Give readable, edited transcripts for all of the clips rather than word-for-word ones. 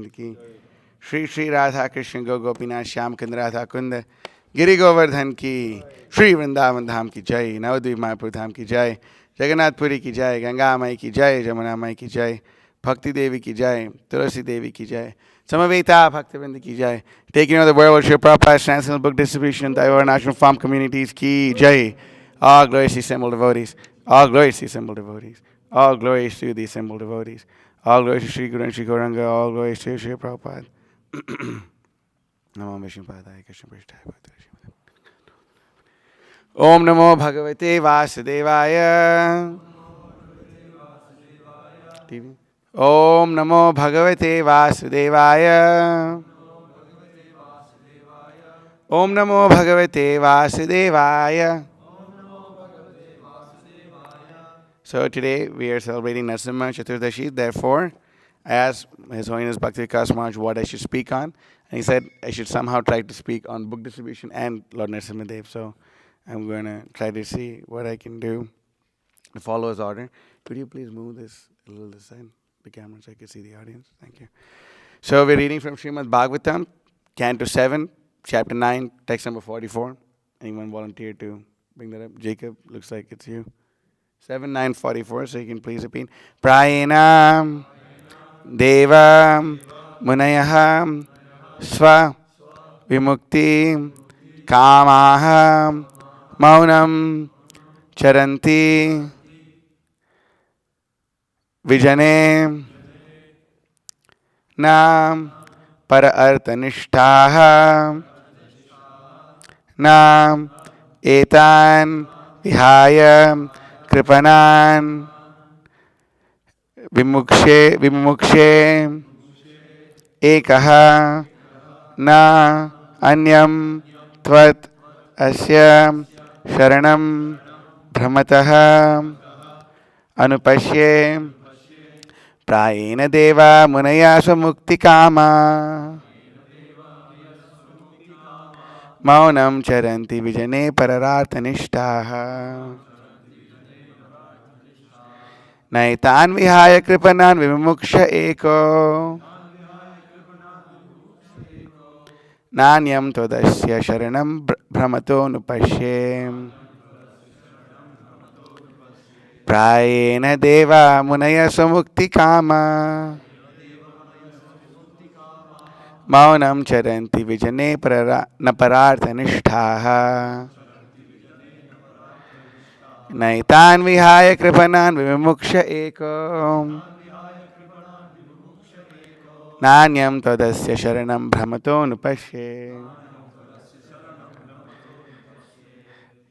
Govind ki. Shri Shri Radha Krishna Gopinath Shyam Kund Radha Kund Giri Govardhan ki. Shri Vrindavan Dham ki jai. Navadvip Mayapur Dham ki jai. Jagannath Puri ki jai. Ganga Mai ki jai. Jamuna Mai ki jai. Bhakti Devi ki jai. Tulasi Devi ki jai. Samaveta Bhaktivinoda ki jai. Taking on the world worship Prabhupada's National Book Distribution, Taiwan National Farm Communities ki jai. All glories to the assembled devotees. All glories to the assembled devotees. All glories to the assembled devotees. All glories to Sri Guru and Sri Gauranga. All glories to Sri Prabhupada. Namo Vishnu Padaya Krishna Prishthaya Bhakti. Om Namo Bhagavate Vasudevaya. TV. Om Namo Bhagavate Vasudevaya. Om Namo Bhagavate Vasudevaya. So today we are celebrating Narasimha Chaturdashi. Therefore, I asked His Holiness Bhakti Vikas Maharaj what I should speak on. And he said I should somehow try to speak on book distribution and Lord Narasimha Dev. So I'm going to try to see what I can do to follow his order. Could you please move this a little this side, the camera, so I can see the audience? Thank you. So we're reading from Srimad Bhagavatam, Canto 7, Chapter 9, text number 44. Anyone volunteer to bring that up? Jacob, looks like it's you. 7:9:44, so you can please repeat. Prayena Deva Munayah Swa Vimukti Kamaha Maunam Charanti Vijane Nam Para Arthanishtaha Nam Etan Vihaya Kripanan Vimukshe Ekaha Na Anyam Tvat Asya Sharanam Brahmataha Anupashye Prayena Deva Munaya Samukti Kama Maunam Charanti Vijane Parararthanishtaha Naitan Vihaya Kripanan Vimuksha Eko Nanyam Todasya Sharanam Brahmato Nupashye Prayena Deva Munaya Samukti Kama Maunam Charanti Vijane Napararthanishtaha Naitan Vihaya Kripanan Vimuksha Eko Nanyam Tadasya Sharanam Brahmato Nupashye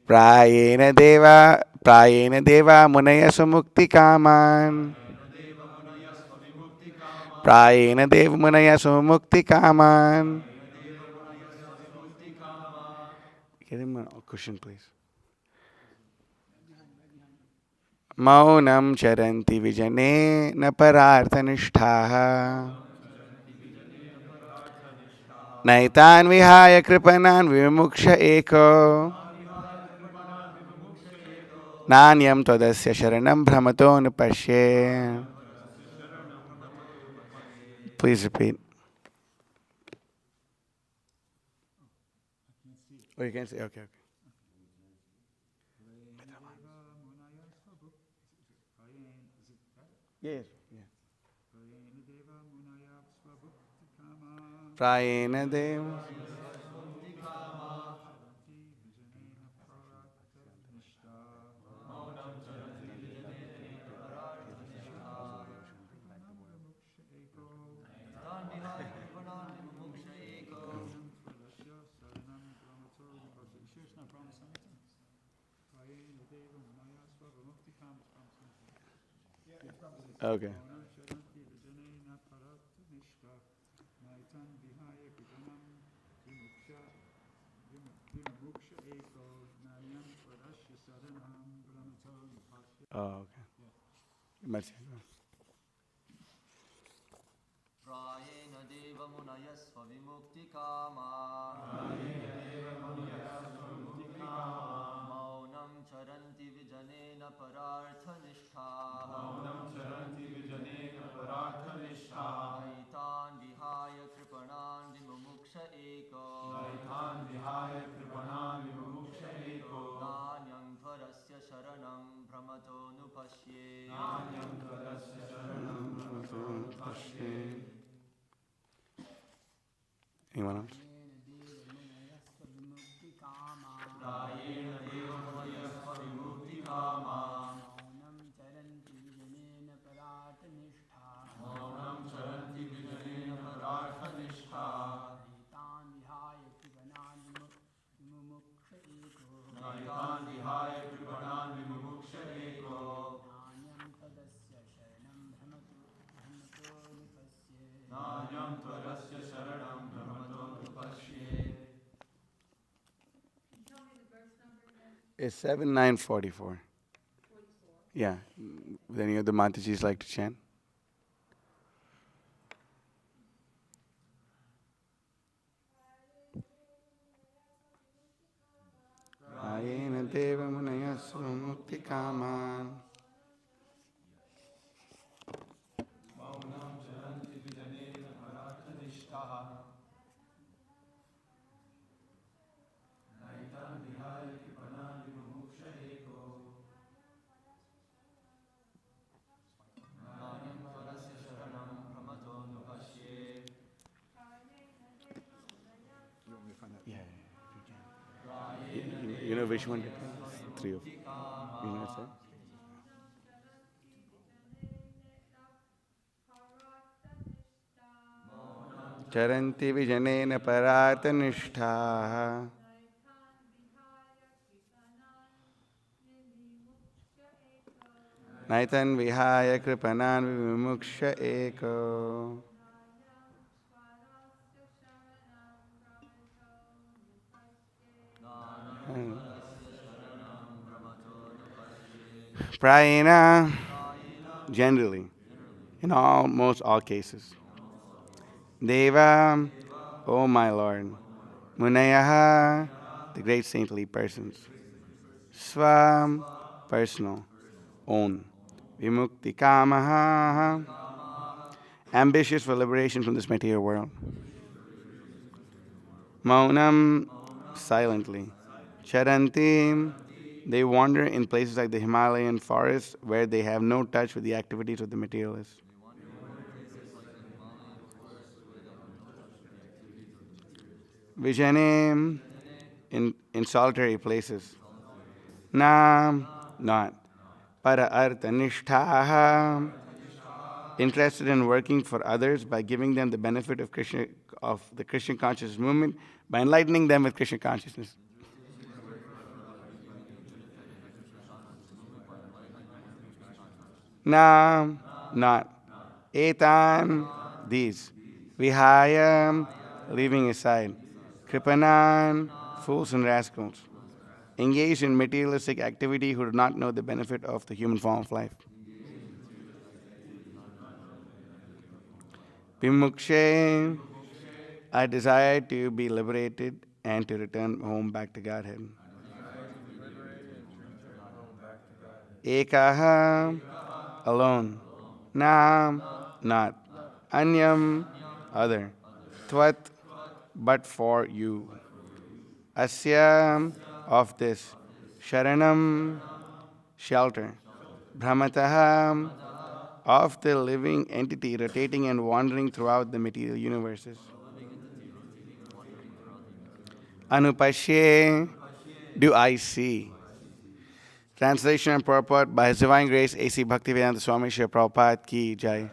Prayena Deva Munaya Sumukti Kaman Prayena Deva Munaya Sumukti Kaman. Get him a cushion, please. Maunam Charanti Vijane Napararthanishtaha Naitan Vihaya Kripanan Vimuksha Eko Nanyam Tadasya Sharanam Brahmato Nupashye. Please repeat. Oh, you can't say? Okay. Yes. Prayena Deva. Okay. Oh, okay. Mercy. Prayena Deva Munayasva Vimukti Kama Maunam Charanti Vijanena Pararthanishtaha Naitan Vihaya Anyone else? It's 7944. Yeah. Would any of the Matajis like to chant? Ayena deva munaya mukti kaman. Yeah, if you can. You know which one? Three of. You know, sir? चरन्ति विजनेन परातनिष्ठाः नैतन् विहाय कृपणान् विमुक्ष एको Prayena, generally, in almost all cases. Deva, O my Lord. Munayaha, the great saintly persons. Swam, personal, own. Vimukti kamaha, ambitious for liberation from this material world. Maunam, silently. Charantim, they wander in places like the Himalayan forests where they have no touch with the activities of the materialists. Vijanim, in solitary places. Nam, not. Para artha nishthaha, interested in working for others by giving them the benefit of Krishna, of the Krishna consciousness movement, by enlightening them with Krishna consciousness. Nam, not. Etan, these. Vihayam, leaving aside. Kripanan, fools and rascals. Engaged in materialistic activity who do not know the benefit of the human form of life. Vimukshe, I desire to be liberated and to return home back to Godhead. Ekaha, alone. Nam, not. Anyam, other. Tvat, but for you. Asya, of this. Sharanam, shelter. Brahmataha, of the living entity rotating and wandering throughout the material universes. Anupashye, do I see? Translation and purport by His Divine Grace A.C. Bhaktivedanta Swami Srila Prabhupada Ki Jai.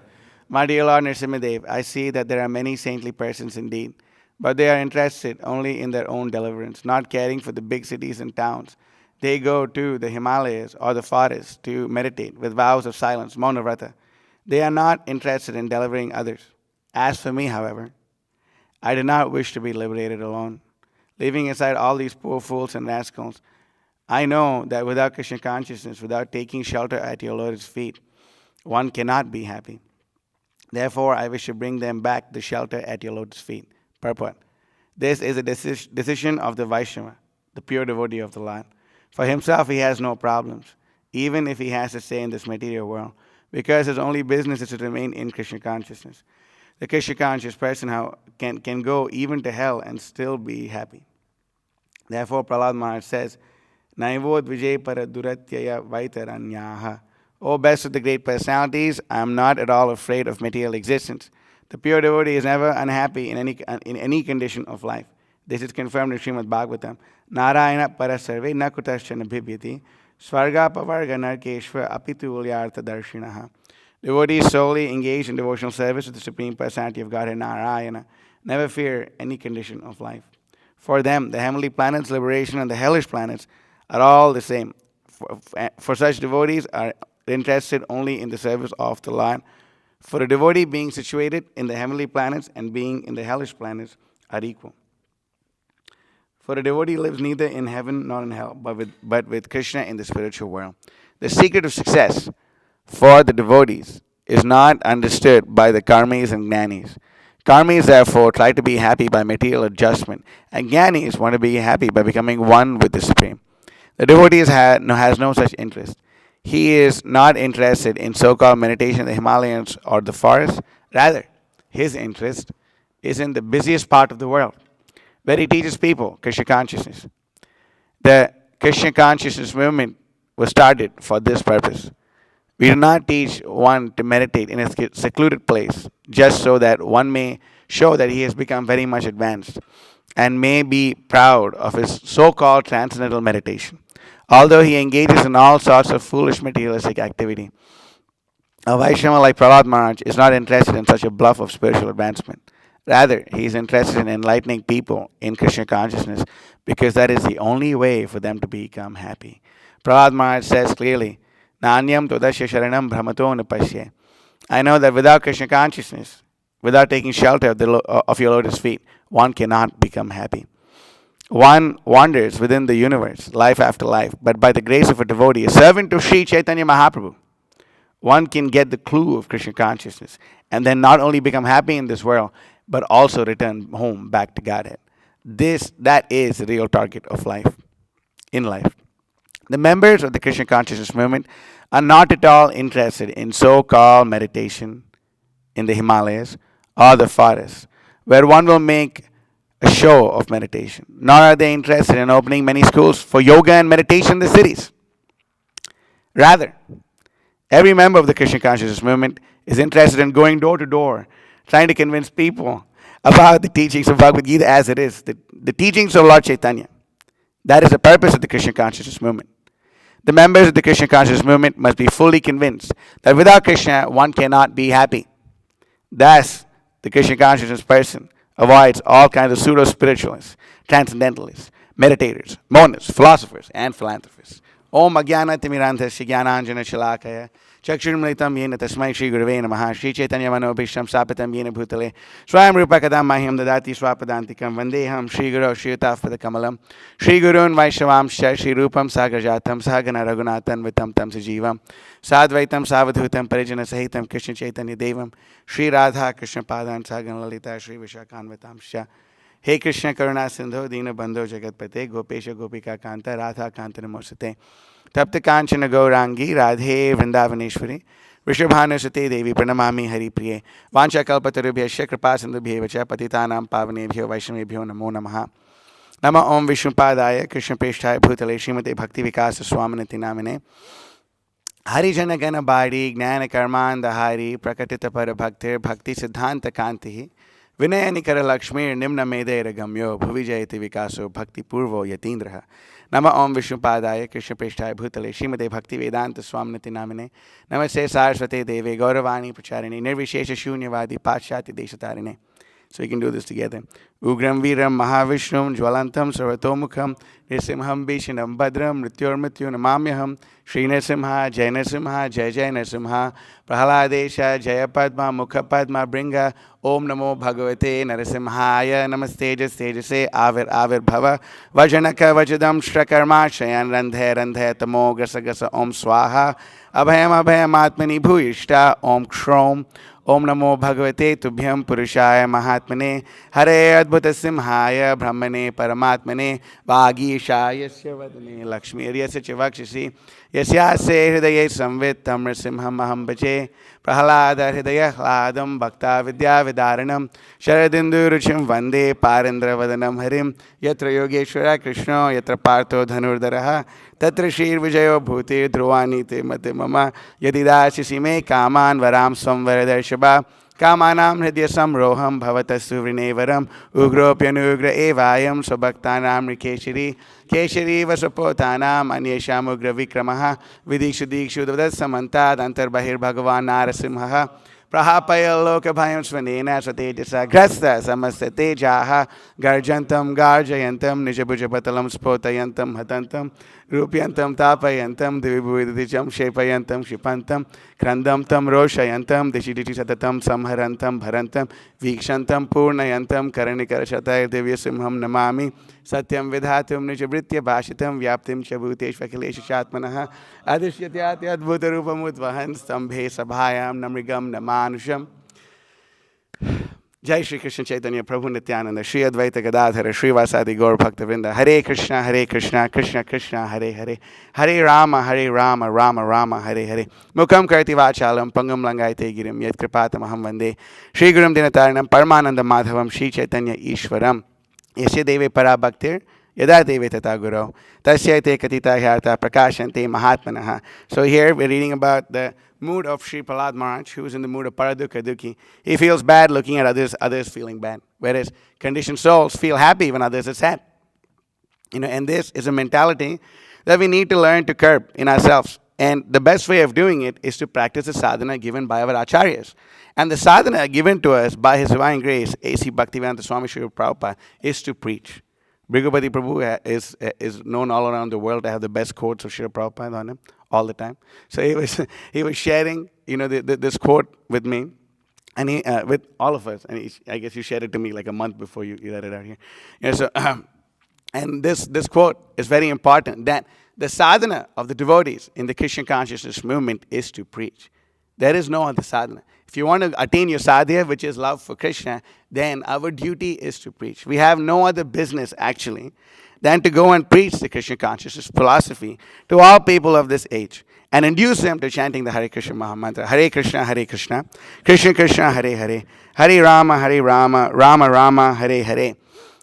My dear Lord Nrsimhadev, I see that there are many saintly persons indeed, but they are interested only in their own deliverance, not caring for the big cities and towns. They go to the Himalayas or the forests to meditate with vows of silence, Mauna Vrata. They are not interested in delivering others. As for me, however, I do not wish to be liberated alone. Leaving aside all these poor fools and rascals, I know that without Krishna consciousness, without taking shelter at your Lord's feet, one cannot be happy. Therefore, I wish to bring them back the shelter at your Lord's feet. Purport. This is a decision of the Vaishnava, the pure devotee of the Lord. For himself, he has no problems, even if he has to stay in this material world, because his only business is to remain in Krishna consciousness. The Krishna conscious person can go even to hell and still be happy. Therefore, Prahlad Maharaj says, Naivod Vijay para duratyaya vaitaranyaha. O best of the great personalities, I am not at all afraid of material existence. The pure devotee is never unhappy in any condition of life. This is confirmed in Srimad Bhagavatam. Narayana parasarve na kutaschana bhibyati svarga pavarga narkeshva apitu ulyartha darshinaha. Devotees solely engaged in devotional service to the Supreme Personality of Godhead Narayana never fear any condition of life. For them, the heavenly planets, liberation, and the hellish planets are all the same. For such devotees are interested only in the service of the Lord. For a devotee, being situated in the heavenly planets and being in the hellish planets are equal. For a devotee lives neither in heaven nor in hell, but with Krishna in the spiritual world. The secret of success for the devotees is not understood by the karmis and gnanis. Karmis, therefore, try to be happy by material adjustment, and gnanis want to be happy by becoming one with the Supreme. The devotee has no such interest. He is not interested in so called meditation in the Himalayas or the forest. Rather, his interest is in the busiest part of the world, where he teaches people Krishna consciousness. The Krishna consciousness movement was started for this purpose. We do not teach one to meditate in a secluded place just so that one may show that he has become very much advanced and may be proud of his so called transcendental meditation. Although he engages in all sorts of foolish materialistic activity, a Vaishnava like Prahlad Maharaj is not interested in such a bluff of spiritual advancement. Rather, he is interested in enlightening people in Krishna consciousness because that is the only way for them to become happy. Prahlad Maharaj says clearly, Nanyam todasya sharanam brahmato nupasya. I know that without Krishna consciousness, without taking shelter of your lotus feet, one cannot become happy. One wanders within the universe, life after life, but by the grace of a devotee, a servant of Sri Chaitanya Mahaprabhu, one can get the clue of Krishna consciousness and then not only become happy in this world, but also return home back to Godhead. That is the real target of life, in life. The members of the Krishna consciousness movement are not at all interested in so-called meditation in the Himalayas or the forests, where one will make a show of meditation. Nor are they interested in opening many schools for yoga and meditation in the cities. Rather, every member of the Krishna consciousness movement is interested in going door to door, trying to convince people about the teachings of Bhagavad Gita as it is, the teachings of Lord Chaitanya. That is the purpose of the Krishna consciousness movement. The members of the Krishna consciousness movement must be fully convinced that without Krishna, one cannot be happy. Thus, the Krishna consciousness person avoids all kinds of pseudo-spiritualists, transcendentalists, meditators, monists, philosophers, and philanthropists. Om Agyana Timirandhasya Jnananjana Shalakaya Chakshurmritam Yena Tasmai Shri Gurave Namaha Shri Chaitanya Manobhisham Sapitam Yena Bhutale Swayam Rupa Kadam Mahyam Dadati Swapadantikam Vandeham Shri Guru Shriyatavpada Kamalam Shri Gurun Vaishnavam Shri Rupam Sagrajatam Sagana Raghunathan Vitam Tam Sajivam Sadvaitam Savadhutam Parijana Sahitam Krishna Chaitanya Devam Shri Radha Krishna Padan Sagana Lalita Shri Vishakanvatam Shya He Krishna Karuna Sindho Dina Bandho Jagatpate Gopesha Gopika Kanta Radha Kanta Namosate Tapta Kanchana Gaurangi Radhe Vrindavaneshwari Vrishabhanasate Devi Pranamami Hari Priye Vancha Kalpatarubhyasya Kripa Sindhubhyevacha Patitanam Pavanebhyo Vaishnavebhyo Namo Namaha Nama Om Vishnupadaya Krishna Preshthaya Bhutale Srimate Bhakti Vikasa Swaminati Namine Hari Jana Gana Bari Gnana Karmanda Hari Prakatita Para Bhaktir Bhakti Siddhanta Kanti Vinaya Nikara Lakshmir Nimna Medera Gamyo Bhuvijayati Vikaso Bhakti Purvo Yatindraha Nama Om Vishnupadaya Krishna Preshthaya Bhutale Srimate Bhakti Vedanta Swaminati Namine Namaste Saraswate Deve Gauravani Pracharini Nirvishesha Shunyavadi Pachati Deshatarine. So we can do this together. Ugram Viram Mahavishnum Jwalantam Sarvatomukham Nirsimham Vishnam Badram Mrityormrityu Namamyaham Shri Nirsimha Jai Nirsimha Jai Jai Nirsimha Prahaladesha Jaya Padma Mukha Padma Bringa Om Namo Bhagavate Narasimhaya Namaste Tejase Avir Avir Bhava Vajanaka Vajadam Shrakarma Shayan Randhe Randhe Tamo Gasa Gasa Om Swaha Abhayam Abhayam Atmani Bhuyishta Om Kshrom Om Namo Bhagavate Tubhyam Purushaya Mahatmane Hare Adbhuta Simhaya Brahmane Paramatmane Vagishaya Vadane Lakshmi Yasya Chivakshisi Yasyase Hridaye Samvit Tamra Simham Aham Bhaje Prahalada Hridaya Hladam Bhakta Vidya Vidaranam Sharadindu Ruchim Vande Parindra Vadanam Harim Yatra Yogeshwara Krishna Yatra Partho Dhanurdaraha Tatra Shir Vijayo Bhuti Dhruvani Te Mate Mama Yadidasi Sime Kaman Varam Samvaradarshaba Kamanam Hridya Samroham Bhavatasu Vrinevaram Ugropyanugra Evayam Swabhaktanam Rikeshiri Keshari Vasapotanam Anyesham Ugra Vikramaha Vidikshu Dikshu Dvadat Samantad Antarbahir Bhagavan Narasimha Prahapaya Loka Bhayam Svanena Satejasa Grasta Samasate Jaha Garjantam Garjayantam Nijabujapatalam Spotayantam Hatantam Rupyantam Tapayantam Divibhuidijam Shepayantam Shipantam Krandam Tam Roshayantam Dishiditi Satatam Samharantam Bharantam Vikshantam Purnayantam Karanikarashatay Divyasimham Namami Satyam Vidhatum Nijabritya Bhashitam Vyaptim Chabhutesh Vakileshatmanaha Adishyatya Adbhuta Rupamudvahan Stambhe Sabhayam Namrigam Namanusham Jai Shri Krishna Chaitanya Prabhu Nityananda Shri Advaita Gadadhara Shri Vasadi Gaur Bhaktavinda Hare Krishna Krishna Krishna Hare Hare Hare Rama Rama Rama Hare Hare Mukam Karti Vachalam Pangam Langaite Girim Yat Kripatamaham Vande Shri Gurum Dinataranam Paramananda Madhavam Shri Chaitanya Ishwaram Yasya Deve Parabhaktir Yada Deve Tata Guru Tasyate Katita Hyata Prakashante Mahatmanaha. So here we're reading about the mood of Sri Prahlad Maharaj, who is in the mood of Paradukha Dukhi. He feels bad looking at others feeling bad. Whereas conditioned souls feel happy when others are sad. And this is a mentality that we need to learn to curb in ourselves. And the best way of doing it is to practice the sadhana given by our acharyas. And the sadhana given to us by His Divine Grace, A.C. Bhaktivedanta Swami Srila Prabhupada, is to preach. Brigupati Prabhu is known all around the world to have the best quotes of Srila Prabhupada on him all the time. So he was sharing, this quote with me, and he with all of us. And I guess you shared it to me like a month before you read it out here. And this quote is very important, that the sadhana of the devotees in the Krishna consciousness movement is to preach. There is no other sadhana. If you want to attain your sadhya, which is love for Krishna, then our duty is to preach. We have no other business, actually, than to go and preach the Krishna consciousness philosophy to all people of this age and induce them to chanting the Hare Krishna Mahamantra. Hare Krishna, Krishna Krishna, Hare Hare, Hare Rama, Rama Rama, Hare Hare.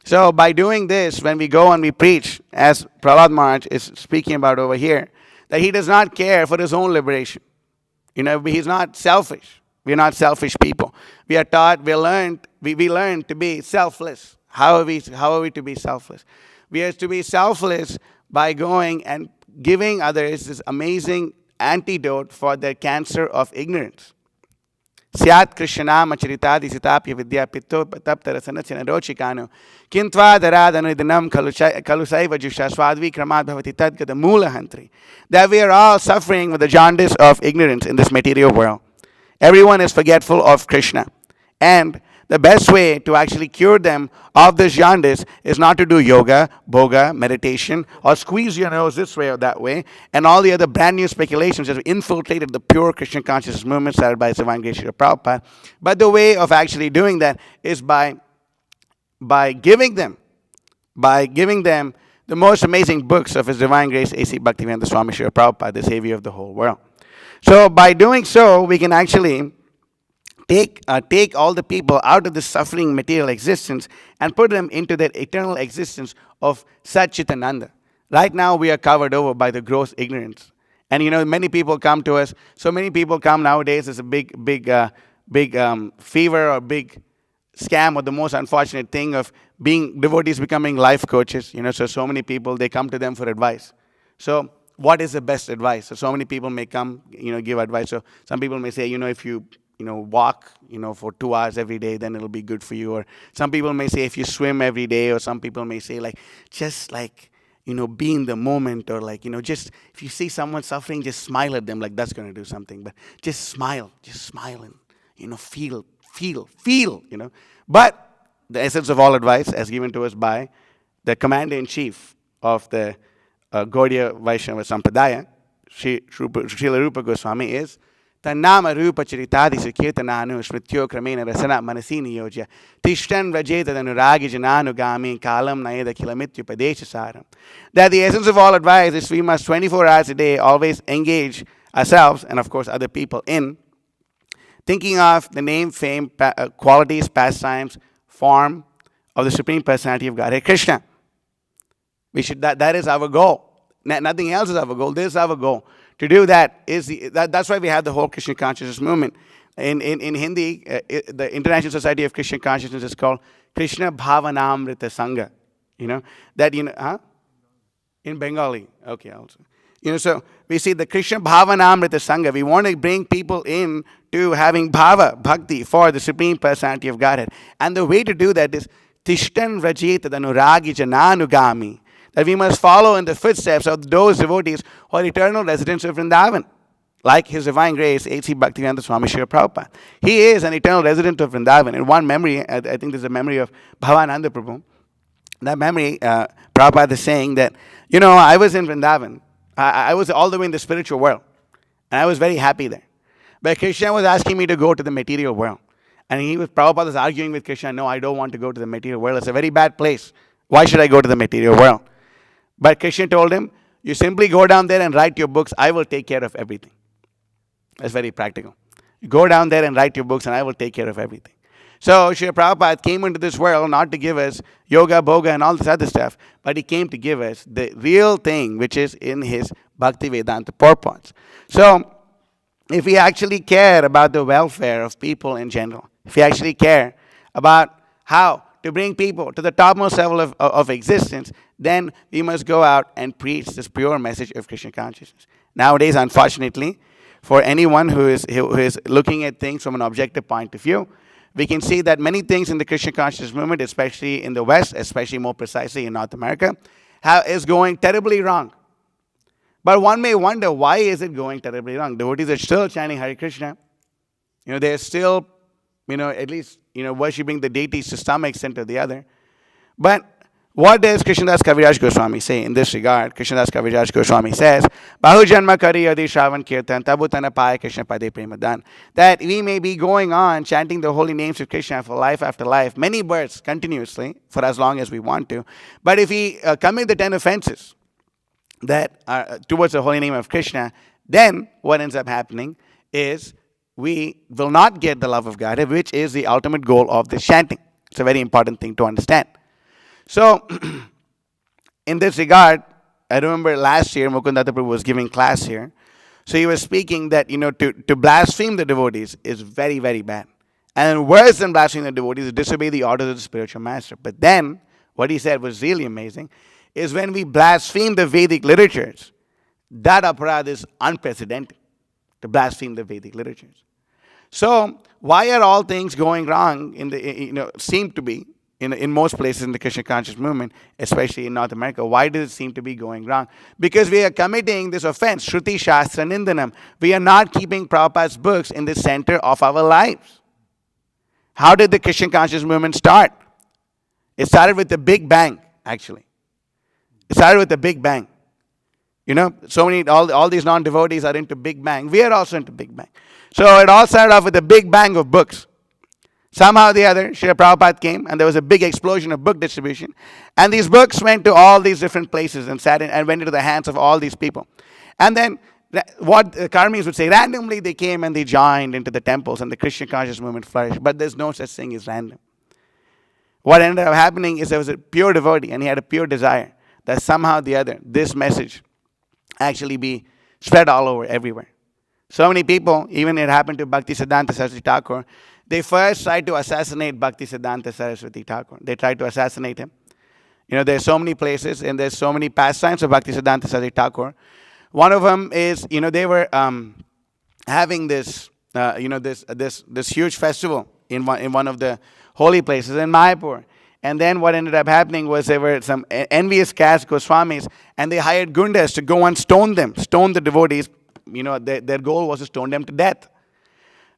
So by doing this, when we go and we preach, as Prahlad Maharaj is speaking about over here, that he does not care for his own liberation. He's not selfish. We're not selfish people. We are taught, we learn to be selfless. How are we to be selfless? We are to be selfless by going and giving others this amazing antidote for their cancer of ignorance. Syat Krishna Macharitadi Sitapya Vidya Pitto Taptarasana Rochikano Kintva Daradanidanam Kalusaiva Jusha Swadvi Kramat Bhavati Tadgata Mula Hantri. That we are all suffering with the jaundice of ignorance in this material world. Everyone is forgetful of Krishna. And the best way to actually cure them of this jaundice is not to do yoga, bhoga, meditation, or squeeze your nose this way or that way, and all the other brand new speculations that have infiltrated the pure Christian consciousness movement started by His Divine Grace Srila Prabhupada. But the way of actually doing that is by giving them the most amazing books of His Divine Grace, A.C. Bhaktivedanta Swami Srila Prabhupada, the savior of the whole world. So by doing so, we can actually take all the people out of the suffering material existence and put them into that eternal existence of Satchitananda. Right now, we are covered over by the gross ignorance. And many people come to us. So many people come nowadays. It's a big fever or big scam, or the most unfortunate thing of devotees becoming life coaches. So many people, they come to them for advice. So what is the best advice? So many people may come, give advice. So some people may say, if you walk, for 2 hours every day, then it'll be good for you. Or some people may say if you swim every day, or some people may say just be in the moment, or just if you see someone suffering, just smile at them, that's going to do something. But just smile and, feel. But the essence of all advice, as given to us by the commander-in-chief of the Gaudiya Vaishnava Sampradaya, Srila Rupa Goswami, is Tannama Rupa Charitadi Sukirtananu Smrityo Kramena Rasana Manasini Yojya Tishtan Vrajeta Anuragi Jananugami Kalam Nayeda Kilamityu Padesha Saram. That the essence of all advice is we must 24 hours a day always engage ourselves and of course other people in thinking of the name, fame, qualities, pastimes, form of the Supreme Personality of Godhead, Krishna. That is our goal. Nothing else is our goal. This is our goal. To do that that's why we have the whole Krishna consciousness movement. In Hindi, the International Society of Krishna Consciousness is called Krishna Bhavanamrita Sangha. In Bengali. Okay, also. So we see the Krishna Bhavanamrita Sangha. We want to bring people in to having bhava, bhakti for the Supreme Personality of Godhead. And the way to do that is Tishtan Rajita Anuragi Jananugami. That we must follow in the footsteps of those devotees who are eternal residents of Vrindavan. Like His Divine Grace, A.C. Bhaktivedanta Swami Srila Prabhupada. He is an eternal resident of Vrindavan. In one memory, I think there's a memory of Bhavananda Prabhu. That memory, Prabhupada is saying that, I was in Vrindavan. I was all the way in the spiritual world. And I was very happy there. But Krishna was asking me to go to the material world. And Prabhupada was arguing with Krishna, no, I don't want to go to the material world. It's a very bad place. Why should I go to the material world? But Krishna told him, you simply go down there and write your books. I will take care of everything. That's very practical. You go down there and write your books and I will take care of everything. So Srila Prabhupada came into this world not to give us yoga, bhoga and all this other stuff, but he came to give us the real thing which is in his Bhakti Vedanta purports. So if we actually care about the welfare of people in general, if we actually care about how to bring people to the topmost level of existence, then we must go out and preach this pure message of Krishna consciousness. Nowadays, unfortunately, for anyone who is looking at things from an objective point of view, we can see that many things in the Krishna consciousness movement, especially in the West, especially more precisely in North America, is going terribly wrong. But one may wonder, why is it going terribly wrong? Devotees are still chanting Hare Krishna. They're still, at least, worshipping the deities to some extent or the other. But what does Krishnadas Kaviraj Goswami say in this regard? Krishnadas Kaviraj Goswami says, Bahu Janma Kari Yadi Shravan Kirtan Tabutana Paya Krishna Pade Premadan. That we may be going on chanting the holy names of Krishna for life after life, many births continuously, for as long as we want to. But if we commit the 10 offenses that are towards the holy name of Krishna, then what ends up happening is we will not get the love of God, which is the ultimate goal of this chanting. It's a very important thing to understand. So, in this regard, I remember last year, Mukundatta Prabhu was giving class here. So he was speaking that, to blaspheme the devotees is very, very bad. And worse than blaspheme the devotees is disobey the orders of the spiritual master. But then, what he said was really amazing, is when we blaspheme the Vedic literatures, that aparad is unprecedented, to blaspheme the Vedic literatures. So, why are all things going wrong seem to be, in most places in the Krishna conscious movement, especially in North America? Why does it seem to be going wrong? Because we are committing this offense, Shruti Shastra Nindanam. We are not keeping Prabhupada's books in the center of our lives. How did the Krishna conscious movement start? It started with the Big Bang, actually. It started with the Big Bang. So many, all these non-devotees are into Big Bang. We are also into Big Bang. So it all started off with the Big Bang of books. Somehow or the other, Srila Prabhupada came and there was a big explosion of book distribution. And these books went to all these different places and went into the hands of all these people. And then what Karmis would say, randomly they came and they joined into the temples and the Krishna conscious movement flourished. But there's no such thing as random. What ended up happening is there was a pure devotee and he had a pure desire that somehow or the other, this message actually be spread all over, everywhere. So many people, even it happened to Bhaktisiddhanta Saraswati Thakur, they first tried to assassinate Bhaktisiddhanta Saraswati Thakur. They tried to assassinate him. There's so many places and there's so many pastimes of Bhaktisiddhanta Saraswati Thakur. One of them is, they were having this, this huge festival in one of the holy places in Mayapur. And then what ended up happening was there were some envious caste Goswamis and they hired gundas to go and stone the devotees. Their goal was to stone them to death.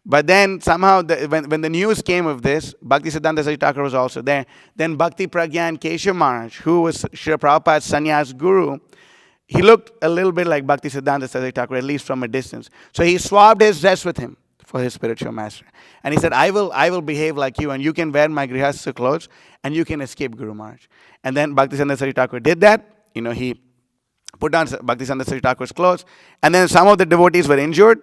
But then somehow, when the news came of this, Bhaktisiddhanta Saraswati Thakur was also there. Then Bhakti Pragyan Keshav Maharaj, who was Srila Prabhupada's sannyas guru, he looked a little bit like Bhaktisiddhanta Saraswati Thakur, at least from a distance. So he swapped his dress with him for his spiritual master. And he said, I will behave like you and you can wear my grihastha clothes and you can escape Guru Maharaj. And then Bhaktisiddhanta Saraswati Thakur did that. He put on Bhaktisiddhanta Saraswati Thakur's clothes. And then some of the devotees were injured.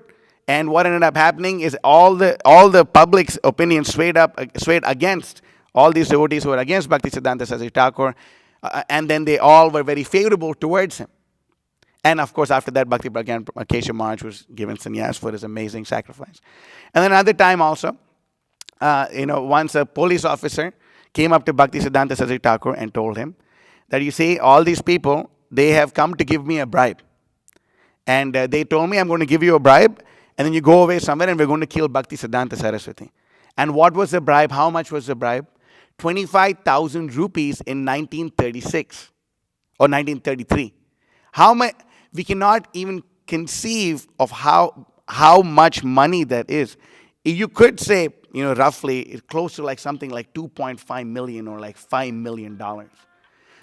And what ended up happening is all the public's opinion swayed against all these devotees who were against Bhaktisiddhanta Saraswati Thakur, and then they all were very favorable towards him. And of course, after that, Bhakti Pragyan Keshav Maharaj was given sannyas for his amazing sacrifice. And then another time also, once a police officer came up to Bhaktisiddhanta Saraswati Thakur and told him that, you see, all these people, they have come to give me a bribe. And they told me, I'm going to give you a bribe, and then you go away somewhere, and we're going to kill Bhaktisiddhanta Saraswati. And what was the bribe? How much was the bribe? 25,000 rupees in 1936 or 1933. How much? We cannot even conceive of how much money that is. You could say, roughly, it's close to like something like 2.5 million or like $5 million.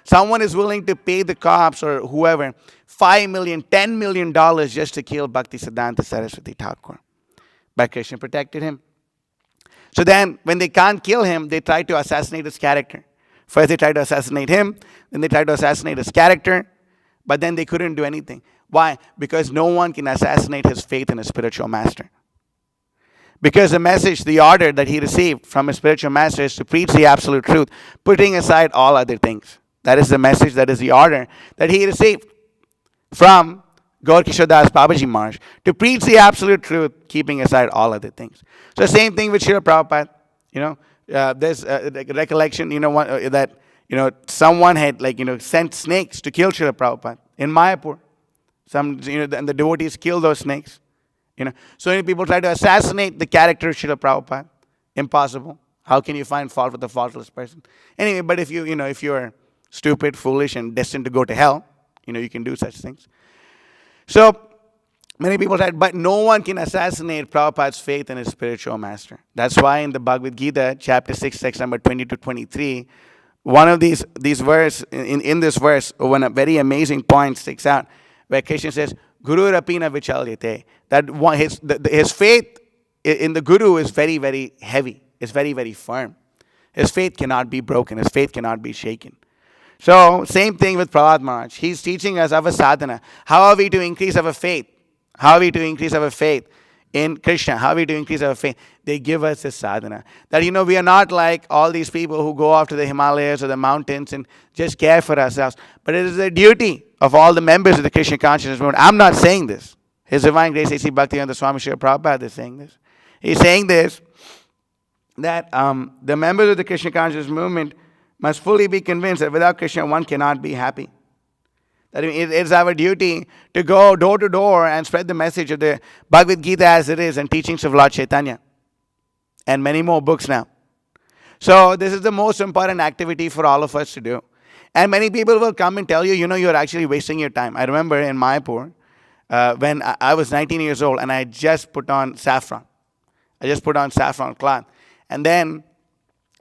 Someone is willing to pay the cops or whoever $5 million, $10 million just to kill Bhaktisiddhanta Saraswati Thakur. But Krishna protected him. So then, when they can't kill him, they try to assassinate his character. First, they tried to assassinate him, then they tried to assassinate his character, but then they couldn't do anything. Why? Because no one can assassinate his faith in his spiritual master. Because the message, the order that he received from his spiritual master is to preach the absolute truth, putting aside all other things. That is the message, that is the order that he received from Gaur Kishore Das Babaji Maharaj, to preach the absolute truth, keeping aside all other things. So same thing with Srila Prabhupada. There's a recollection, that someone had sent snakes to kill Srila Prabhupada in Mayapur. And the devotees killed those snakes. So many people try to assassinate the character of Srila Prabhupada. Impossible. How can you find fault with a faultless person? Anyway, but if you're stupid, foolish, and destined to go to hell, you can do such things. So many people tried, but no one can assassinate Prabhupada's faith in his spiritual master. That's why in the Bhagavad Gita, chapter 6, text number 20 to 23, one of these verse, in this verse, when a very amazing point sticks out, where Krishna says, Guru Rapina Vichalyate, that his faith in the Guru is very, very heavy. It's very, very firm. His faith cannot be broken. His faith cannot be shaken. So, same thing with Prahlad Maharaj. He's teaching us of a sadhana. How are we to increase our faith? How are we to increase our faith in Krishna? How are we to increase our faith? They give us a sadhana. That, we are not like all these people who go off to the Himalayas or the mountains and just care for ourselves. But it is the duty of all the members of the Krishna consciousness movement. I'm not saying this. His Divine Grace A.C. Bhaktivedanta Swami Srila Prabhupada is saying this. He's saying this, that the members of the Krishna consciousness movement must fully be convinced that without Krishna, one cannot be happy. That it is our duty to go door to door and spread the message of the Bhagavad Gita as it is and teachings of Lord Chaitanya. And many more books now. So this is the most important activity for all of us to do. And many people will come and tell you, you're actually wasting your time. I remember in Mayapur, when I was 19 years old and I had just put on saffron. I just put on saffron cloth. And then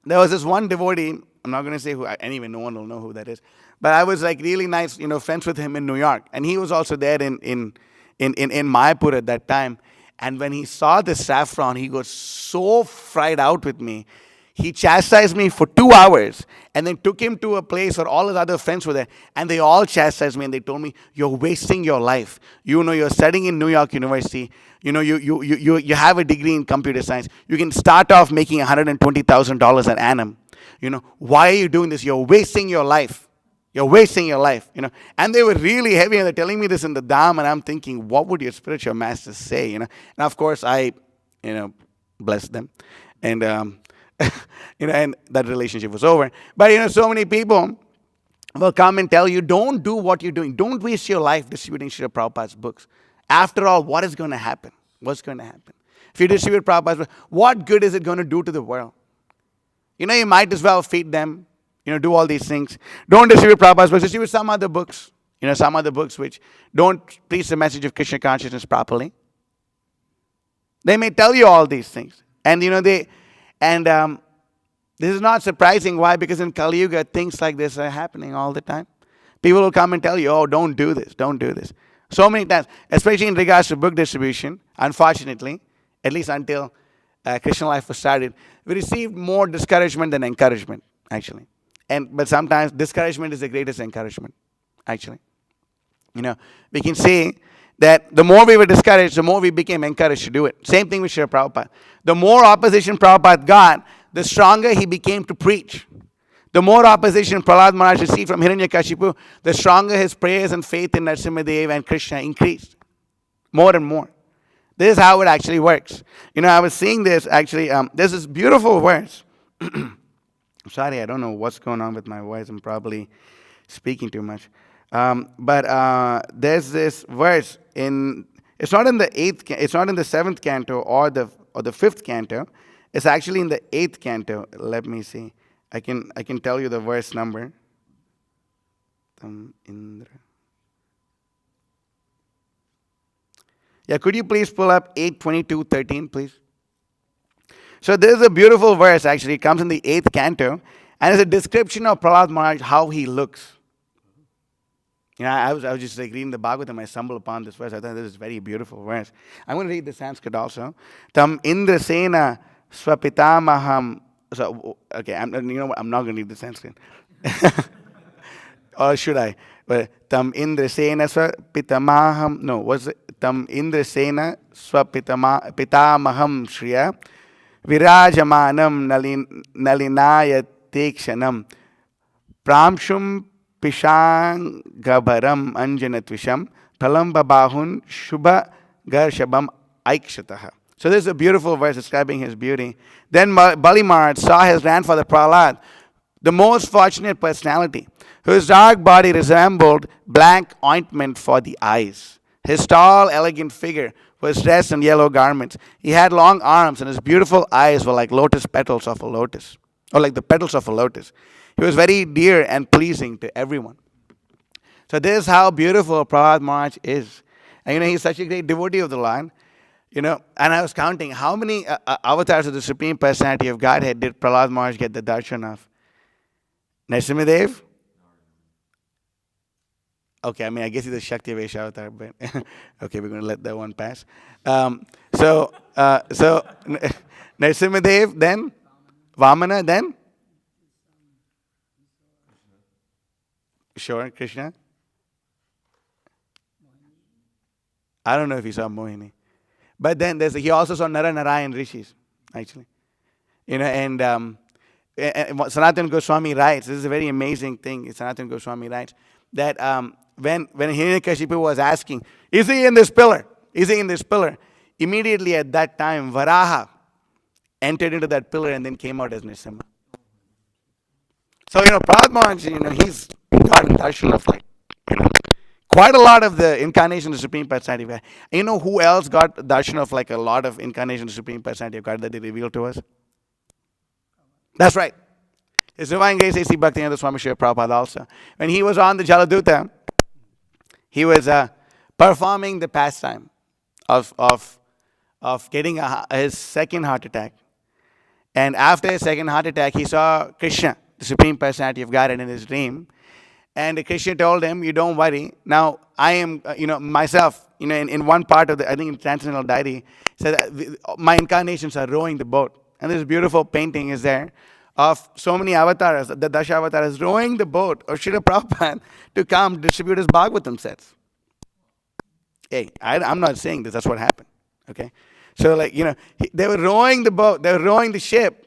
there was this one devotee, I'm not going to say who, anyway, no one will know who that is. But I was like really nice, friends with him in New York. And he was also there in Mayapur at that time. And when he saw the saffron, he got so fried out with me. He chastised me for 2 hours and then took him to a place where all his other friends were there. And they all chastised me and they told me, you're wasting your life. You're studying in New York University. You have a degree in computer science. You can start off making $120,000 an annum. Why are you doing this? You're wasting your life. You're wasting your life. And they were really heavy and they're telling me this in the Dham, and I'm thinking, what would your spiritual masters say? And of course I, blessed them. And, and that relationship was over. But, so many people will come and tell you, don't do what you're doing. Don't waste your life distributing Srila Prabhupada's books. After all, what is going to happen? What's going to happen? If you distribute Prabhupada's books, what good is it going to do to the world? You might as well feed them, do all these things. Don't distribute Prabhupada's books. Distribute some other books. Some other books which don't preach the message of Krishna consciousness properly. They may tell you all these things. And, this is not surprising. Why? Because in Kali Yuga, things like this are happening all the time. People will come and tell you, oh, don't do this, don't do this. So many times, especially in regards to book distribution, unfortunately, at least until Krishna life was started, we received more discouragement than encouragement, actually. But sometimes discouragement is the greatest encouragement, actually. We can say that the more we were discouraged, the more we became encouraged to do it. Same thing with Srila Prabhupada. The more opposition Prabhupada got, the stronger he became to preach. The more opposition Prahlad Maharaj received from Hiranyakashipu, the stronger his prayers and faith in Narasimhadev and Krishna increased. More and more. This is how it actually works. I was seeing this actually. There's this beautiful verse. Sorry, I don't know what's going on with my voice. I'm probably speaking too much. But there's this verse in. It's not in the eighth. It's not in the seventh canto or the fifth canto. It's actually in the eighth canto. Let me see. I can tell you the verse number. Yeah, could you please pull up 8:22:13, please? So this is a beautiful verse, actually. It comes in the 8th canto, and it's a description of Prahlad Maharaj, how he looks. I was just reading the Bhagavatam, I stumbled upon this verse. I thought this is a very beautiful verse. I'm going to read the Sanskrit also. Tam indrasena swapitamaham. So, okay, I'm not going to read the Sanskrit. Or should I? But tam indrasena swapitamaham. No, was it? Tam indrasena swapitamaham shriya. Virajamanam nalinaya tekshanam pramshum pishangabaram anjanatvisham pralambabahun shubha garshabam aikshataha. So this is a beautiful verse describing his beauty. Then Bali Maharaj saw his grandfather Prahlad, the most fortunate personality, whose dark body resembled black ointment for the eyes. His tall, elegant figure was dressed in yellow garments. He had long arms, and his beautiful eyes were like lotus petals of a lotus, or like the petals of a lotus. He was very dear and pleasing to everyone. So this is how beautiful Prahlad Maharaj is. And he's such a great devotee of the Lord. And I was counting how many avatars of the Supreme Personality of Godhead did Prahlad Maharaj get the darshan of? Narasimhadev? Okay, I guess he's a Shakti Vesha avatar, but okay, we're going to let that one pass. So Narasimhadev, then Vamana, then? Sure, Krishna? I don't know if he saw Mohini. But then he also saw Nara Narayan Rishis, actually. And Sanatana Goswami writes, this is a very amazing thing, Sanatana Goswami writes, that when Hiranyakashipu was asking, is he in this pillar? Is he in this pillar? Immediately at that time, Varaha entered into that pillar and then came out as Nrsimha. So, Prahlad Maharaj, he's got darshan of quite a lot of the incarnations of the Supreme Personality of God. And you know who else got darshan of a lot of incarnations of the Supreme Personality of God that they revealed to us? That's right. His Divine Grace A.C. Bhaktivinoda Swami Srila Prabhupada also. When he was on the Jaladuta, he was performing the pastime of getting his second heart attack. And after his second heart attack, he saw Krishna, the Supreme Personality of Godhead, in his dream. And Krishna told him, you don't worry. Now, I am, myself, in one part of I think in Transcendental Diary, said my incarnations are rowing the boat. And this beautiful painting is there of so many avatars, the Dasha avatars rowing the boat of Srila Prabhupada to come distribute his Bhagavatam sets. Hey, I'm not saying this, that's what happened. Okay? So they were rowing the boat, they were rowing the ship.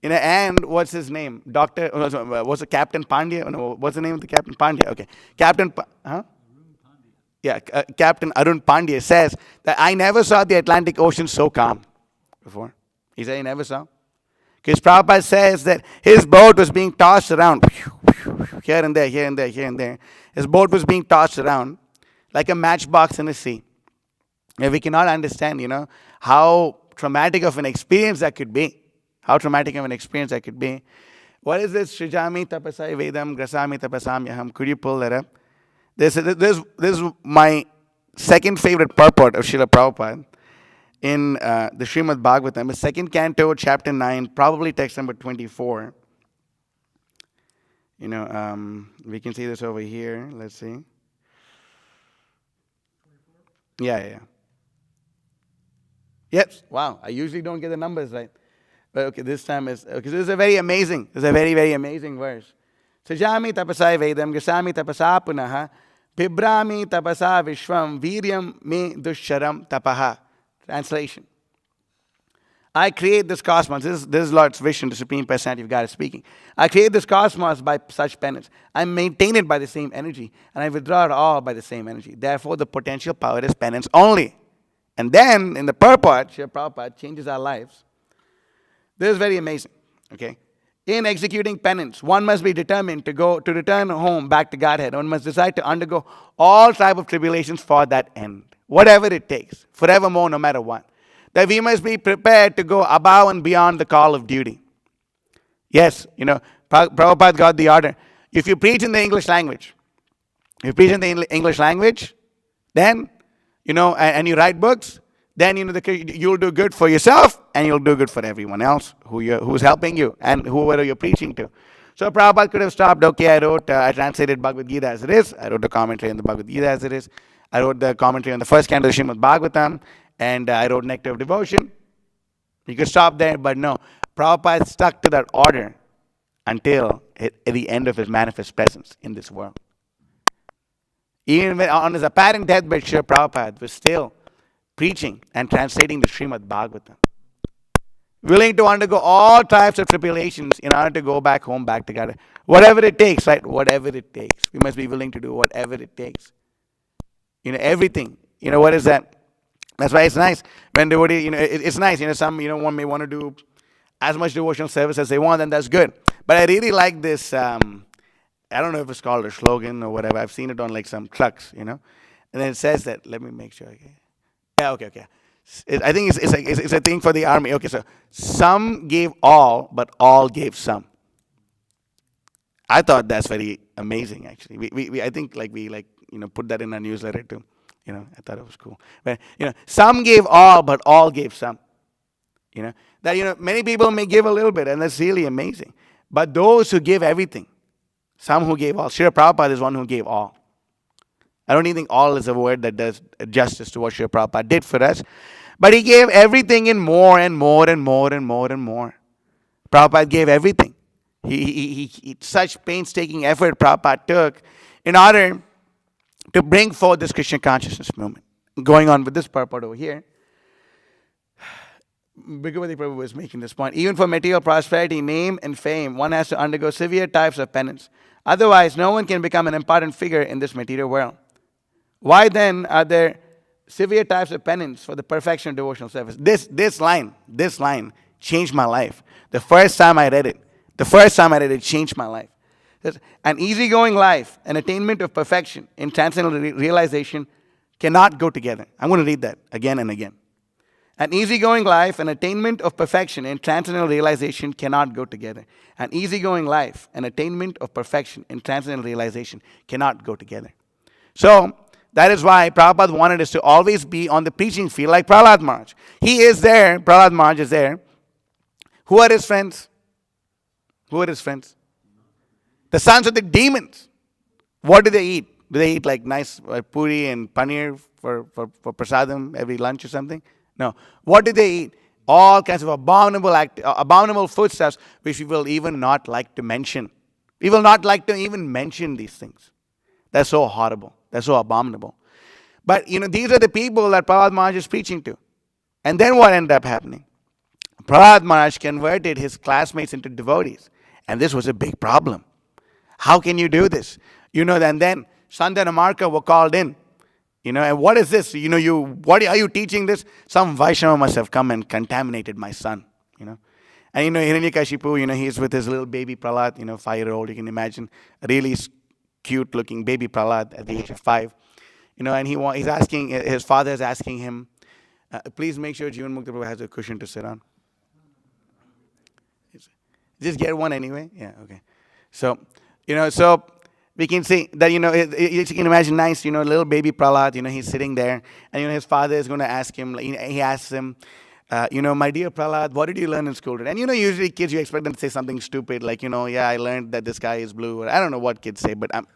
And what's his name? Was it Captain Pandya? No, what's the name of the Captain Pandya? Okay. Captain Arun Pandya says that I never saw the Atlantic Ocean so calm before. He said he never saw. Because Prabhupada says that his boat was being tossed around here and there, here and there, here and there. His boat was being tossed around like a matchbox in the sea. And we cannot understand, how traumatic of an experience that could be. How traumatic of an experience that could be. What is this? Srijami tapasai vedam grasami tapasamyaham. Could you pull that up? This is my second favorite purport of Srila Prabhupada in the Srimad Bhagavatam. The second canto, chapter 9, probably text number 24. We can see this over here. Let's see. Yeah. Yes. Wow. I usually don't get the numbers right. But okay, this time is, because this is a very amazing, very, very amazing verse. Sajami tapasai vedam, gasami tapasa punaha, Bibrami tapasa vishwam viryam me dusharam tapaha. Translation. I create this cosmos. This is Lord's vision, the Supreme Personality of God is speaking. I create this cosmos by such penance. I maintain it by the same energy, and I withdraw it all by the same energy. Therefore, the potential power is penance only. And then, in the purport, Srila Prabhupada changes our lives. This is very amazing. Okay? In executing penance, one must be determined to return home back to Godhead. One must decide to undergo all type of tribulations for that end, whatever it takes, forevermore, no matter what. That we must be prepared to go above and beyond the call of duty. Yes, Prabhupada got the order. If you preach in the English language, then, and you write books, then, you'll do good for yourself and you'll do good for everyone else who's helping you and whoever you're preaching to. So Prabhupada could have stopped, okay, I translated Bhagavad Gita as it is. I wrote the commentary on the Bhagavad Gita as it is. I wrote the commentary on the first canto of Srimad Bhagavatam. And I wrote Nectar of Devotion. You could stop there, but no. Prabhupada stuck to that order until at the end of his manifest presence in this world. Even on his apparent deathbed, Srila Prabhupada was still preaching and translating the Srimad Bhagavatam. Willing to undergo all types of tribulations in order to go back home, back together. Whatever it takes, right? Whatever it takes. We must be willing to do whatever it takes. Everything. What is that? That's why it's nice when devotee, it's nice. Some, one may want to do as much devotional service as they want, and that's good. But I really like this. I don't know if it's called a slogan or whatever. I've seen it on like some trucks, and then it says that. Let me make sure. Okay. Yeah. Okay. I think it's a thing for the army. Okay. So some gave all, but all gave some. I thought that's very amazing. Actually, I think we put that in our newsletter too. I thought it was cool. But, some gave all, but all gave some. That, many people may give a little bit, and that's really amazing. But those who give everything, some who gave all. Srila Prabhupada is one who gave all. I don't even think all is a word that does justice to what Srila Prabhupada did for us. But he gave everything in more and more and more and more and more. Prabhupada gave everything. He such painstaking effort Prabhupada took in order to bring forth this Krishna consciousness movement. Going on with this purport over here, Bhagavati Prabhu was making this point. Even for material prosperity, name, and fame, one has to undergo severe types of penance. Otherwise, no one can become an important figure in this material world. Why then are there severe types of penance for the perfection of devotional service? This line changed my life. The first time I read it changed my life. An easygoing life, an attainment of perfection in transcendental realization cannot go together. I'm going to read that again and again. An easygoing life, an attainment of perfection in transcendental realization cannot go together. An easygoing life, an attainment of perfection in transcendental realization cannot go together. So, that is why Prabhupada wanted us to always be on the preaching field like Prahlad Maharaj. He is there, Prahlad Maharaj is there. Who are his friends? The sons of the demons. What do they eat? Do they eat like nice puri and paneer for prasadam every lunch or something? No. What do they eat? All kinds of abominable foodstuffs which we will even not like to mention. We will not like to even mention these things. They're so horrible. They're so abominable. But, these are the people that Prahlad Maharaj is preaching to. And then what ended up happening? Prahlad Maharaj converted his classmates into devotees. And this was a big problem. How can you do this? And then Sandhya and Marka were called in. And what is this? What are you teaching this? Some Vaishnava must have come and contaminated my son. And Hiranyakashipu, he's with his little baby Prahlad, 5-year-old. You can imagine a really cute looking baby Prahlad at the age of 5. And he's asking, his father is asking him, please make sure Jivan Mukta Prabhu has a cushion to sit on. Just get one anyway. Yeah, okay. So, so we can see that, you can imagine nice, little baby Prahlad, he's sitting there. And, his father is going to ask him, he asks him, my dear Prahlad, what did you learn in school today? And, usually kids, you expect them to say something stupid, like, yeah, I learned that the sky is blue. Or I don't know what kids say, but I'm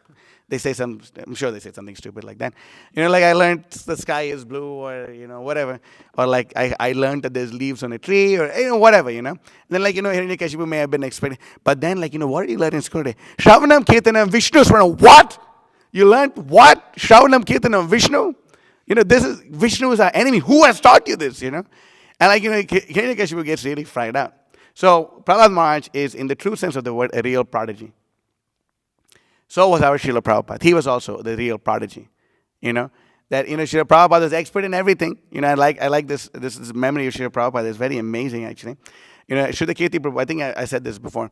sure they say something stupid like that. Like I learned the sky is blue or, whatever. Or like I learned that there's leaves on a tree or, whatever, And then like, Hiranyakashipu may have been expecting. But then like, what did you learn in school today? Shravanam, Kirtanam, Vishnu Smaranam. What? You learned what? Shravanam Kirtanam, Vishnu? This is Vishnu is our enemy. Who has taught you this? And Hiranyakashipu gets really fried out. So Prahlad Maharaj is, in the true sense of the word, a real prodigy. So was our Srila Prabhupada. He was also the real prodigy. That Srila Prabhupada was expert in everything. I like this memory of Srila Prabhupada. It's very amazing actually. Srila Kirti Prabhu, I think I said this before.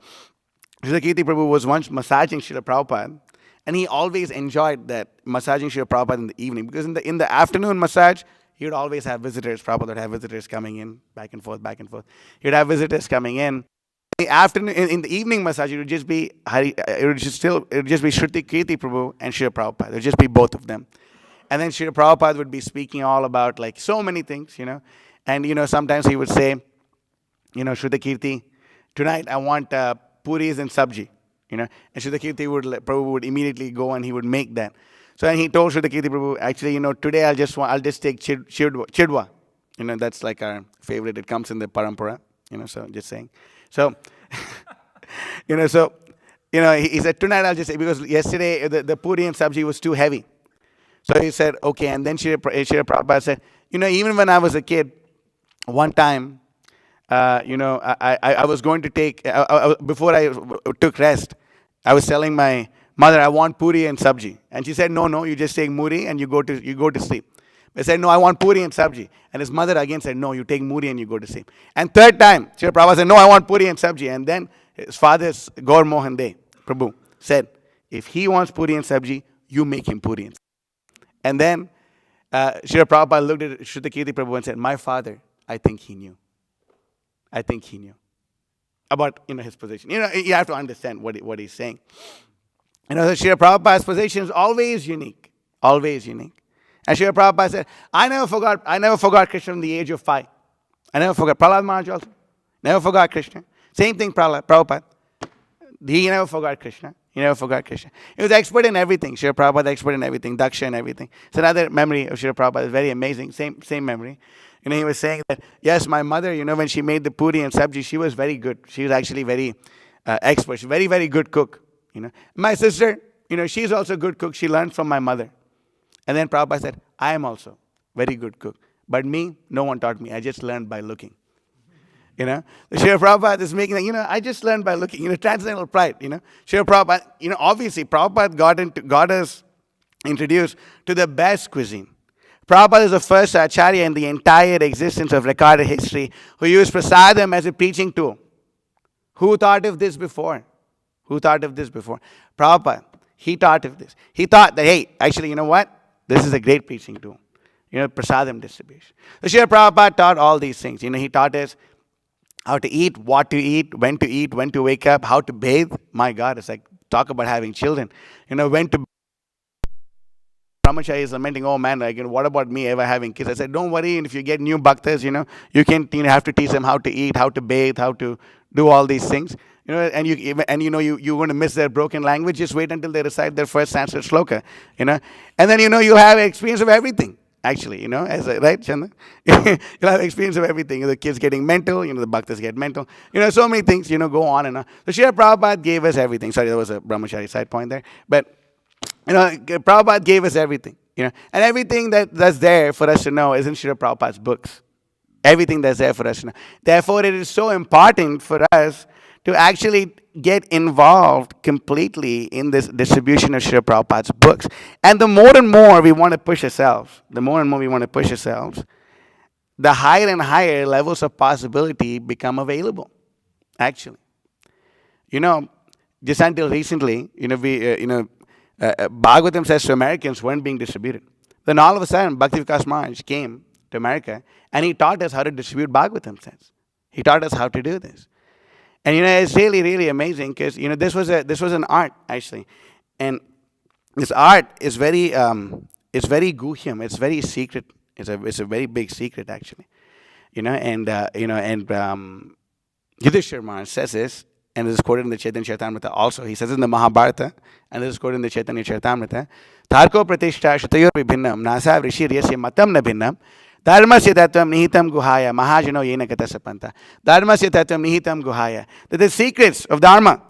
Srila Kirti Prabhu was once massaging Srila Prabhupada, and he always enjoyed that massaging Srila Prabhupada in the evening, because in the afternoon massage, he would always have visitors. Prabhupada would have visitors coming in, back and forth, back and forth. He would have visitors coming in. In the afternoon, in the evening massage, it would just be Shruti Kirti Prabhu and Srila Prabhupada. It would just be both of them. And then Srila Prabhupada would be speaking all about like so many things, And sometimes he would say, Shruti Kirti, tonight I want puris and sabji, And Shruti Kirti Prabhu would immediately go and he would make that. So then he told Shruti Kirti Prabhu, actually, today I'll just take chidwa. That's like our favorite. It comes in the parampara, so just saying. So, he said, tonight I'll just say, because yesterday the puri and sabji was too heavy. So he said, okay. And then Srila Prabhupada said, even when I was a kid, one time, I was going to take, before I took rest, I was telling my mother, I want puri and sabji. And she said, no, you just take muri and you go to sleep. I said, no, I want puri and sabji. And his mother again said, no, you take muri and you go to sleep. And third time, Srila Prabhupada said, no, I want puri and sabji. And then his father's Gaur Mohan De, Prabhu, said, if he wants puri and sabji, you make him puri and sabji. And then Srila Prabhupada looked at Shruti Kirti Prabhu and said, my father, I think he knew. About his position. You have to understand what he's saying. Srila Prabhupada's position is always unique. Always unique. And Srila Prabhupada said, I never forgot Krishna from the age of 5. I never forgot. Prahlad Maharaj also. Never forgot Krishna. Same thing, Prabhupada. He never forgot Krishna. He was expert in everything. Srila Prabhupada expert in everything. Daksha and everything. It's another memory of Srila Prabhupada. It's very amazing. Same memory. He was saying that, yes, my mother, when she made the puri and sabji, she was very good. She was actually very expert. She's very, very good cook. My sister, she's also a good cook. She learned from my mother. And then Prabhupada said, I am also very good cook. But me, no one taught me. I just learned by looking. The Srila Prabhupada is making, I just learned by looking, transcendental pride, Srila Prabhupada, obviously Prabhupada got us introduced to the best cuisine. Prabhupada is the first Acharya in the entire existence of recorded history who used prasadam as a preaching tool. Who thought of this before? Prabhupada. He thought of this. He thought that, hey, actually, you know what? This is a great preaching tool. Prasadam distribution. So Srila Prabhupada taught all these things. He taught us how to eat, what to eat, when to wake up, how to bathe. My God, it's like, talk about having children. When to... Brahmachari is lamenting, oh man, what about me ever having kids? I said, don't worry, and if you get new bhaktas, you can have to teach them how to eat, how to bathe, how to do all these things. And you're going to miss their broken language. Just wait until they recite their first Sanskrit sloka, And then, you have experience of everything. Actually, right, Chanda? You'll have experience of everything. The kids getting mental, the bhaktas get mental. So many things, go on and on. So Srila Prabhupada gave us everything. Sorry, that was a Brahmachari side point there. But, Prabhupada gave us everything, And everything that's there for us to know is in Srila Prabhupada's books. Everything that's there for us to know. Therefore, it is so important for us to actually get involved completely in this distribution of Srila Prabhupada's books. And the more and more we want to push ourselves, the higher and higher levels of possibility become available, actually. Just until recently, Bhagavatam says to Americans weren't being distributed. Then all of a sudden, Bhakti Vikas Maharaj came to America and he taught us how to distribute Bhagavatam sets. He taught us how to do this. And it's really, really amazing because this was an art actually, and this art is very guhyam. It's very secret. It's a very big secret actually, Yudhishthira Maharaj says this, and this is quoted in the Chaitanya Charitamrita also. He says in the Mahabharata, and this is quoted in the Chaitanya Charitamrita, Tharko Pratishta Shatayor Vibhinnam Nasa Vrishiriyasya Matam Na Bhinnam Dharmasya Tattvam Nihitam Guhaya Mahajano Yena Kata Sapanta. Dharmasya Tattvam Nihitam Guhaya. That the secrets of Dharma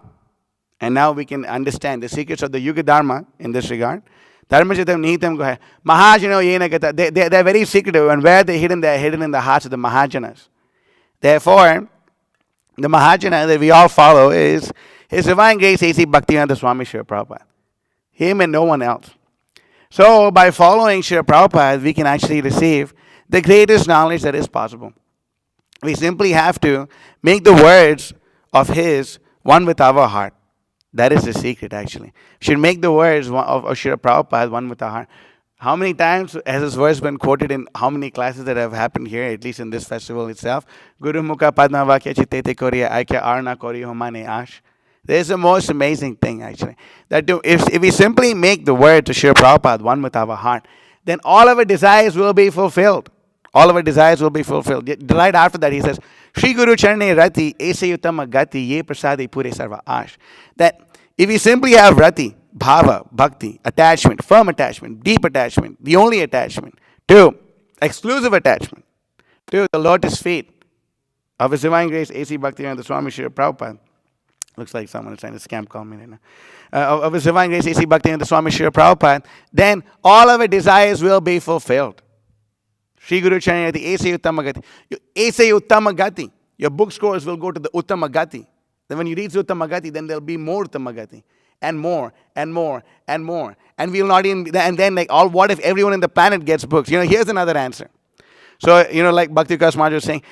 And now we can understand the secrets of the Yuga Dharma in this regard. Dharmachitam Nihitam Goha. Mahajano Yena Gata. They're very secretive, and where they're hidden in the hearts of the Mahajanas. Therefore, the Mahajana that we all follow is His Divine Grace A.C. Bhaktivedanta Swami Srila Prabhupada. Him and no one else. So, by following Srila Prabhupada, we can actually receive the greatest knowledge that is possible. We simply have to make the words of His one with our heart. That is the secret, actually. We should make the words of Srila Prabhupada one with our heart. How many times has this verse been quoted in how many classes that have happened here, at least in this festival itself? Guru Mukha Padma Vakya Chitete Koriya Aikya Arna Kori Homane Ash. This is the most amazing thing, actually. That if we simply make the word to Srila Prabhupada one with our heart, then all of our desires will be fulfilled. All of our desires will be fulfilled. Right after that, he says, Shri Guru Charane Rati Ese Utama Gati Ye Prasadi Pure Sarva Ash. That if we simply have Rati, Bhava, Bhakti, attachment, firm attachment, deep attachment, the only attachment, to exclusive attachment, to the lotus feet of His Divine Grace A.C. Bhaktivedanta Swami Srila Prabhupada. Looks like someone is trying to scam call me right now. Of His Divine Grace A.C. Bhaktivedanta Swami Srila Prabhupada, then all of our desires will be fulfilled. Shri Guru Charanati Ese Uttama Gati. Ese Uttama Gati. Your book scores will go to the Uttama Gati. Then when you reach Uttama Gati, then there'll be more Uttama Gati. And more, and more, and more. And we'll not even, and then like, what if everyone in the planet gets books? Here's another answer. So, like Bhakti Vikas Maharaj was saying,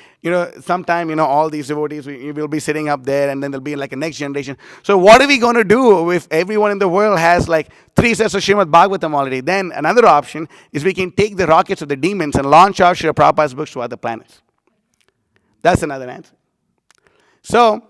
sometime, all these devotees, we will be sitting up there, and then there'll be like a next generation. So what are we going to do if everyone in the world has like 3 sets of Srimad Bhagavatam already? Then another option is we can take the rockets of the demons and launch out Srila Prabhupada's books to other planets. That's another answer. So,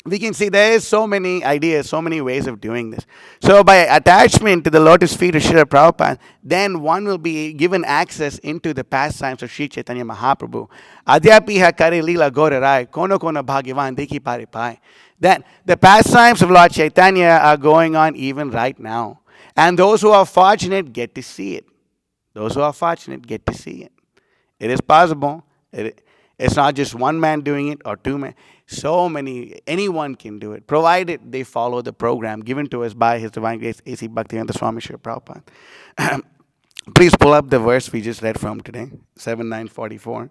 we can see there is so many ideas, so many ways of doing this. So by attachment to the lotus feet of Srila Prabhupada, then one will be given access into the pastimes of Sri Chaitanya Mahaprabhu. Adhyapiha kare lila gore rai, kono kono bhagyavan dekhi pare pai. That the pastimes of Lord Chaitanya are going on even right now. And those who are fortunate get to see it. Those who are fortunate get to see it. It is possible. It's not just one man doing it or two men. So many, anyone can do it, provided they follow the program given to us by His Divine Grace A.C. Bhaktivedanta Swami Srila Prabhupada. Please pull up the verse we just read from today, 7944.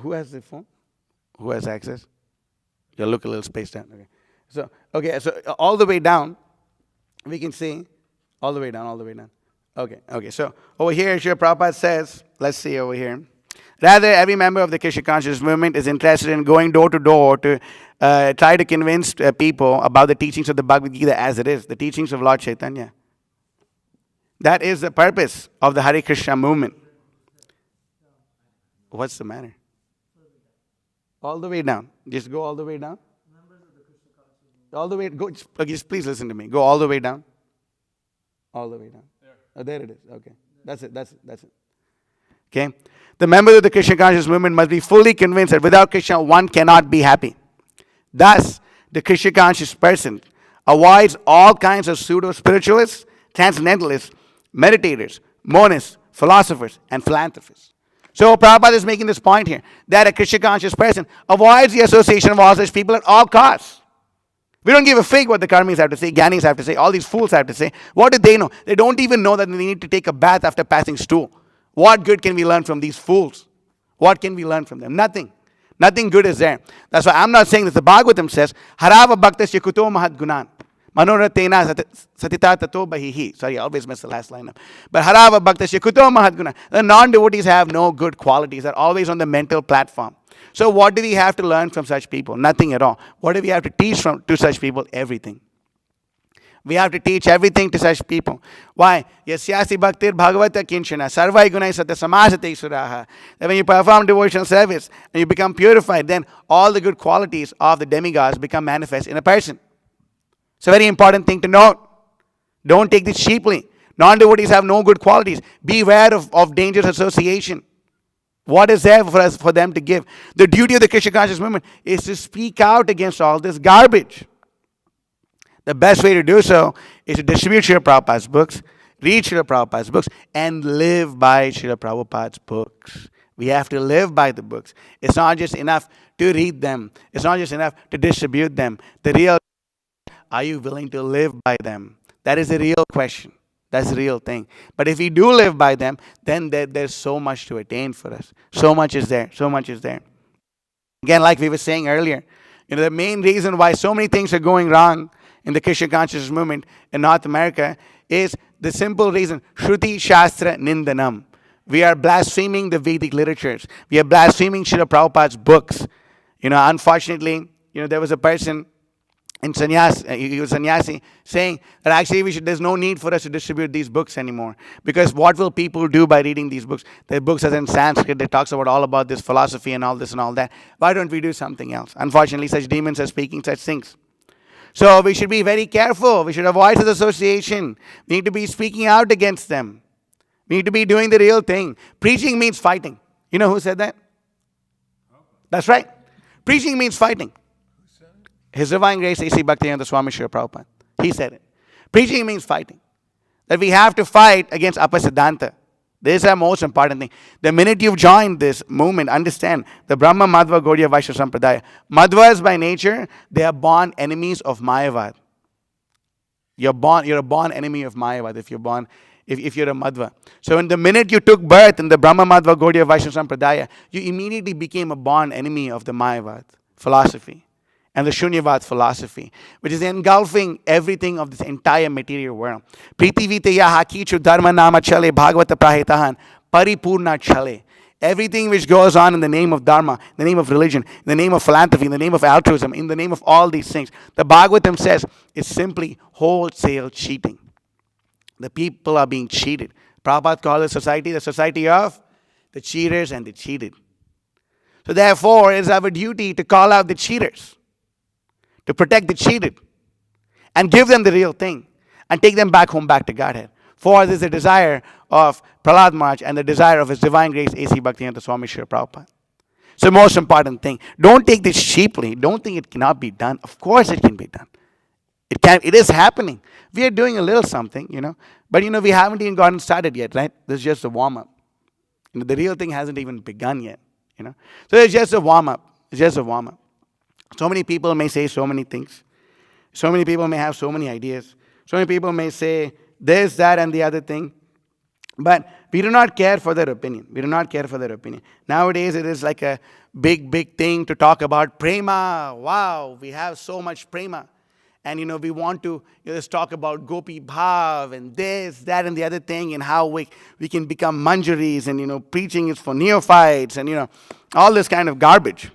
Who has the phone? Who has access? You'll look a little spaced out. Okay, so all the way down, we can see, all the way down. Okay, so over here, Srila Prabhupada says, let's see over here. Rather, every member of the Krishna consciousness movement is interested in going door to door to try to convince people about the teachings of the Bhagavad Gita as it is, the teachings of Lord Chaitanya. That is the purpose of the Hare Krishna movement. What's the matter? All the way down. Just go all the way down. All the way. Go. Just please listen to me. Go all the way down. All the way down. Oh, there it is. Okay. That's it. Okay? The members of the Krishna consciousness movement must be fully convinced that without Krishna, one cannot be happy. Thus, the Krishna conscious person avoids all kinds of pseudo-spiritualists, transcendentalists, meditators, monists, philosophers, and philanthropists. So Prabhupada is making this point here, that a Krishna conscious person avoids the association of all such people at all costs. We don't give a fig what the karmis have to say, gyanis have to say, all these fools have to say. What do they know? They don't even know that they need to take a bath after passing stool. What good can we learn from these fools? What can we learn from them? Nothing. Nothing good is there. That's why I'm not saying that the Bhagavatam says, Harava bhaktasya kuto mahat gunan. Manoratena satita tato bahihi. Sorry, I always mess the last line up. But Harava bhaktasya kuto mahat gunan. The non-devotees have no good qualities. They're always on the mental platform. So what do we have to learn from such people? Nothing at all. What do we have to teach to such people? Everything. We have to teach everything to such people. Why? Yasyasi bhaktir bhagavata kinchana sarvai gunai satya samasate suraha. That when you perform devotional service and you become purified, then all the good qualities of the demigods become manifest in a person. It's a very important thing to note. Don't take this cheaply. Non-devotees have no good qualities. Beware of dangerous association. What is there for them to give? The duty of the Krishna conscious movement is to speak out against all this garbage. The best way to do so is to distribute Srila Prabhupada's books, read Srila Prabhupada's books, and live by Srila Prabhupada's books. We have to live by the books. It's not just enough to read them. It's not just enough to distribute them. The real are you willing to live by them? That is a real question. That's the real thing. But if we do live by them, then there's so much to attain for us. So much is there. So much is there. Again, like we were saying earlier, the main reason why so many things are going wrong in the Krishna consciousness movement in North America is the simple reason: Shruti Shastra Nindanam. We are blaspheming the Vedic literatures. We are blaspheming Srila Prabhupada's books. Unfortunately, there was a person in sannyas, he was sannyasi, saying that actually there's no need for us to distribute these books anymore. Because what will people do by reading these books? The books are in Sanskrit, that talks about all about this philosophy and all this and all that. Why don't we do something else? Unfortunately, such demons are speaking such things. So we should be very careful. We should avoid this association. We need to be speaking out against them. We need to be doing the real thing. Preaching means fighting. You know who said that? That's right. Preaching means fighting. His Divine Grace, A.C. Bhaktivedanta Swami Srila Prabhupada. He said it. Preaching means fighting. That we have to fight against Apasiddhanta. This is the most important thing. The minute you've joined this movement, understand the Brahma, Madhva, Gaudiya, Vaishnava Sampradaya. Madhvas by nature, they are born enemies of Mayavad. You're a born enemy of Mayavad if you're a Madhva. So in the minute you took birth in the Brahma, Madhva, Gaudiya, Vaishnava Sampradaya, you immediately became a born enemy of the Mayavad philosophy and the Shunyavad philosophy, which is engulfing everything of this entire material world. Pritiviteya hakichu dharma nama chale bhagavata prahitahan paripurna chale. Everything which goes on in the name of dharma, in the name of religion, in the name of philanthropy, in the name of altruism, in the name of all these things, the Bhagavatam says it's simply wholesale cheating. The people are being cheated. Prabhupada called the society of the cheaters and the cheated. So therefore, it is our duty to call out the cheaters, to protect the cheated, and give them the real thing, and take them back home, back to Godhead. For this is the desire of Prahlad Maharaj and the desire of His Divine Grace, A.C. Bhaktivedanta Swami Srila Prabhupada. So the most important thing, don't take this cheaply. Don't think it cannot be done. Of course it can be done. It is happening. We are doing a little something, but we haven't even gotten started yet, right? This is just a warm-up. The real thing hasn't even begun yet, So it's just a warm-up. It's just a warm-up. So many people may say so many things. So many people may have so many ideas. So many people may say this, that, and the other thing. But we do not care for their opinion. We do not care for their opinion. Nowadays, it is like a big, big thing to talk about prema. Wow, we have so much prema. And, we want to just talk about gopi bhav and this, that, and the other thing, and how we can become manjaris, and, preaching is for neophytes, and, all this kind of garbage.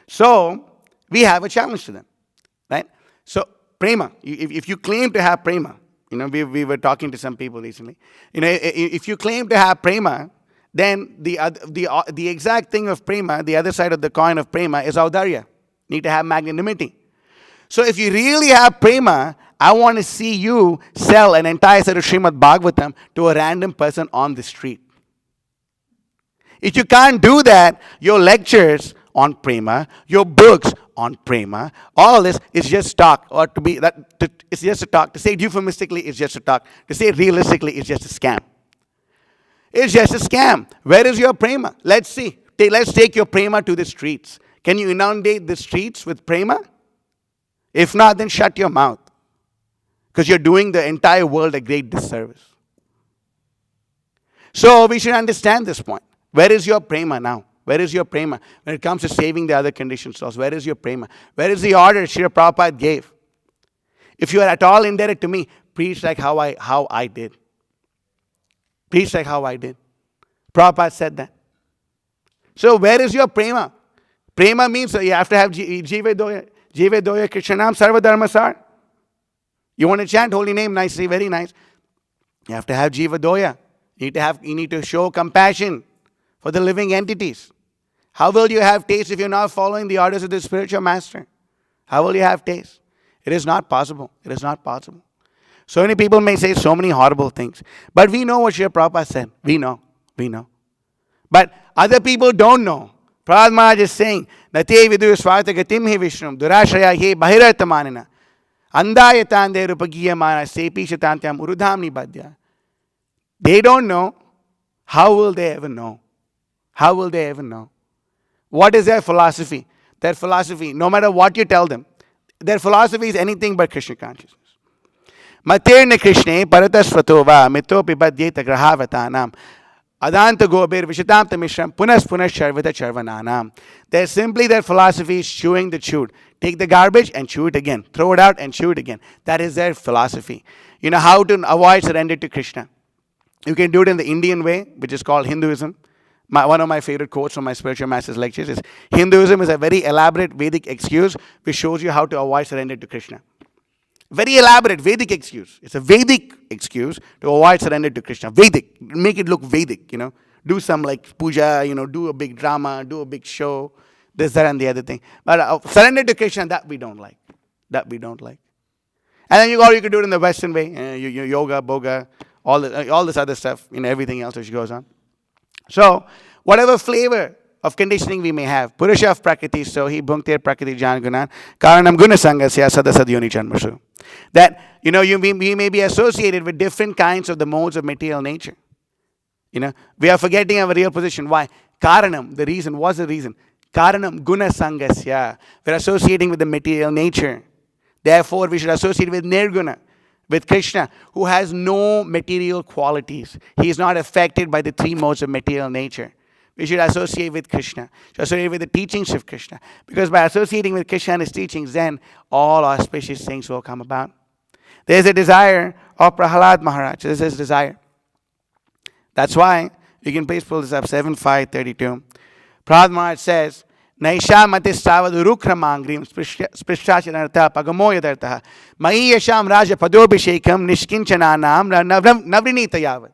So, we have a challenge to them, right? So, prema, if you claim to have prema, we were talking to some people recently, if you claim to have prema, then the exact thing of prema, the other side of the coin of prema is audarya. Need to have magnanimity. So if you really have prema, I want to see you sell an entire set of Srimad Bhagavatam to a random person on the street. If you can't do that, your lectures on prema, your books on prema, all this is just talk, or it's just a talk. To say it euphemistically, it's just a talk. To say it realistically, it's just a scam. It's just a scam. Where is your prema? Let's see. Let's take your prema to the streets. Can you inundate the streets with prema? If not, then shut your mouth. Because you're doing the entire world a great disservice. So we should understand this point. Where is your prema now? Where is your prema? When it comes to saving the other conditioned souls, where is your prema? Where is the order Srila Prabhupada gave? If you are at all indebted to me, preach like how I did. Preach like how I did. Prabhupada said that. So where is your prema? Prema means you have to have Jive Doya. Jive Doya Krishnanam Sarva Dharmasar. You want to chant holy name nicely, very nice. You have to have Jiva Doya. You need to show compassion for the living entities. How will you have taste if you're not following the orders of the spiritual master? How will you have taste? It is not possible. It is not possible. So many people may say so many horrible things. But we know what Srila Prabhupada said. We know. But other people don't know. Prahlad Maharaj is saying, Nate vidu swartha gatim he vishnum, durashraya he bahirartha manina, andayatande rupagiyamana sepi shatantyam urudhamni badya. They don't know. How will they ever know? How will they ever know? What is their philosophy? Their philosophy, no matter what you tell them, Their philosophy is anything but Krishna consciousness. Materna Krishne paratasvatova mito pibadyeta grahavatanam. Adanta gobir vishitamta mishram punas punas charvita charvananam. They're simply, their philosophy is chewing the chewed. Take the garbage and chew it again. Throw it out and chew it again. That is their philosophy. You know how to avoid surrender to Krishna. You can do it in the Indian way, which is called Hinduism. One of my favorite quotes from my spiritual master's lectures is, Hinduism is a very elaborate Vedic excuse which shows you how to avoid surrender to Krishna. Very elaborate Vedic excuse. It's a Vedic excuse to avoid surrender to Krishna. Vedic. Make it look Vedic, Do some like puja, do a big drama, do a big show, this, that, and the other thing. But surrender to Krishna, that we don't like. That we don't like. And then you could do it in the Western way. Yoga, boga, all this other stuff, everything else which goes on. So, whatever flavor of conditioning we may have, Purusha of Prakriti, so he bhunktir Prakriti Jan Gunan, Karanam Guna Sangasya Sadasadyoni Janmasu. That, we may be associated with different kinds of the modes of material nature. We are forgetting our real position. Why? Karanam, the reason, what's the reason? Karanam Guna Sangasya. We're associating with the material nature. Therefore, we should associate with Nirguna, with Krishna, who has no material qualities. He is not affected by the three modes of material nature. We should associate with Krishna, should associate with the teachings of Krishna. Because by associating with Krishna and his teachings, then all auspicious things will come about. There's a desire of Prahalad Maharaj. This is his desire. That's why, you can please pull this up, 7.5.32. Prahalad Maharaj says, Naisha matistavad urukramangrim sprishachanartha pagamoyadartha maiyasham raja padobhishekam nishkinchananam navrinitayavat.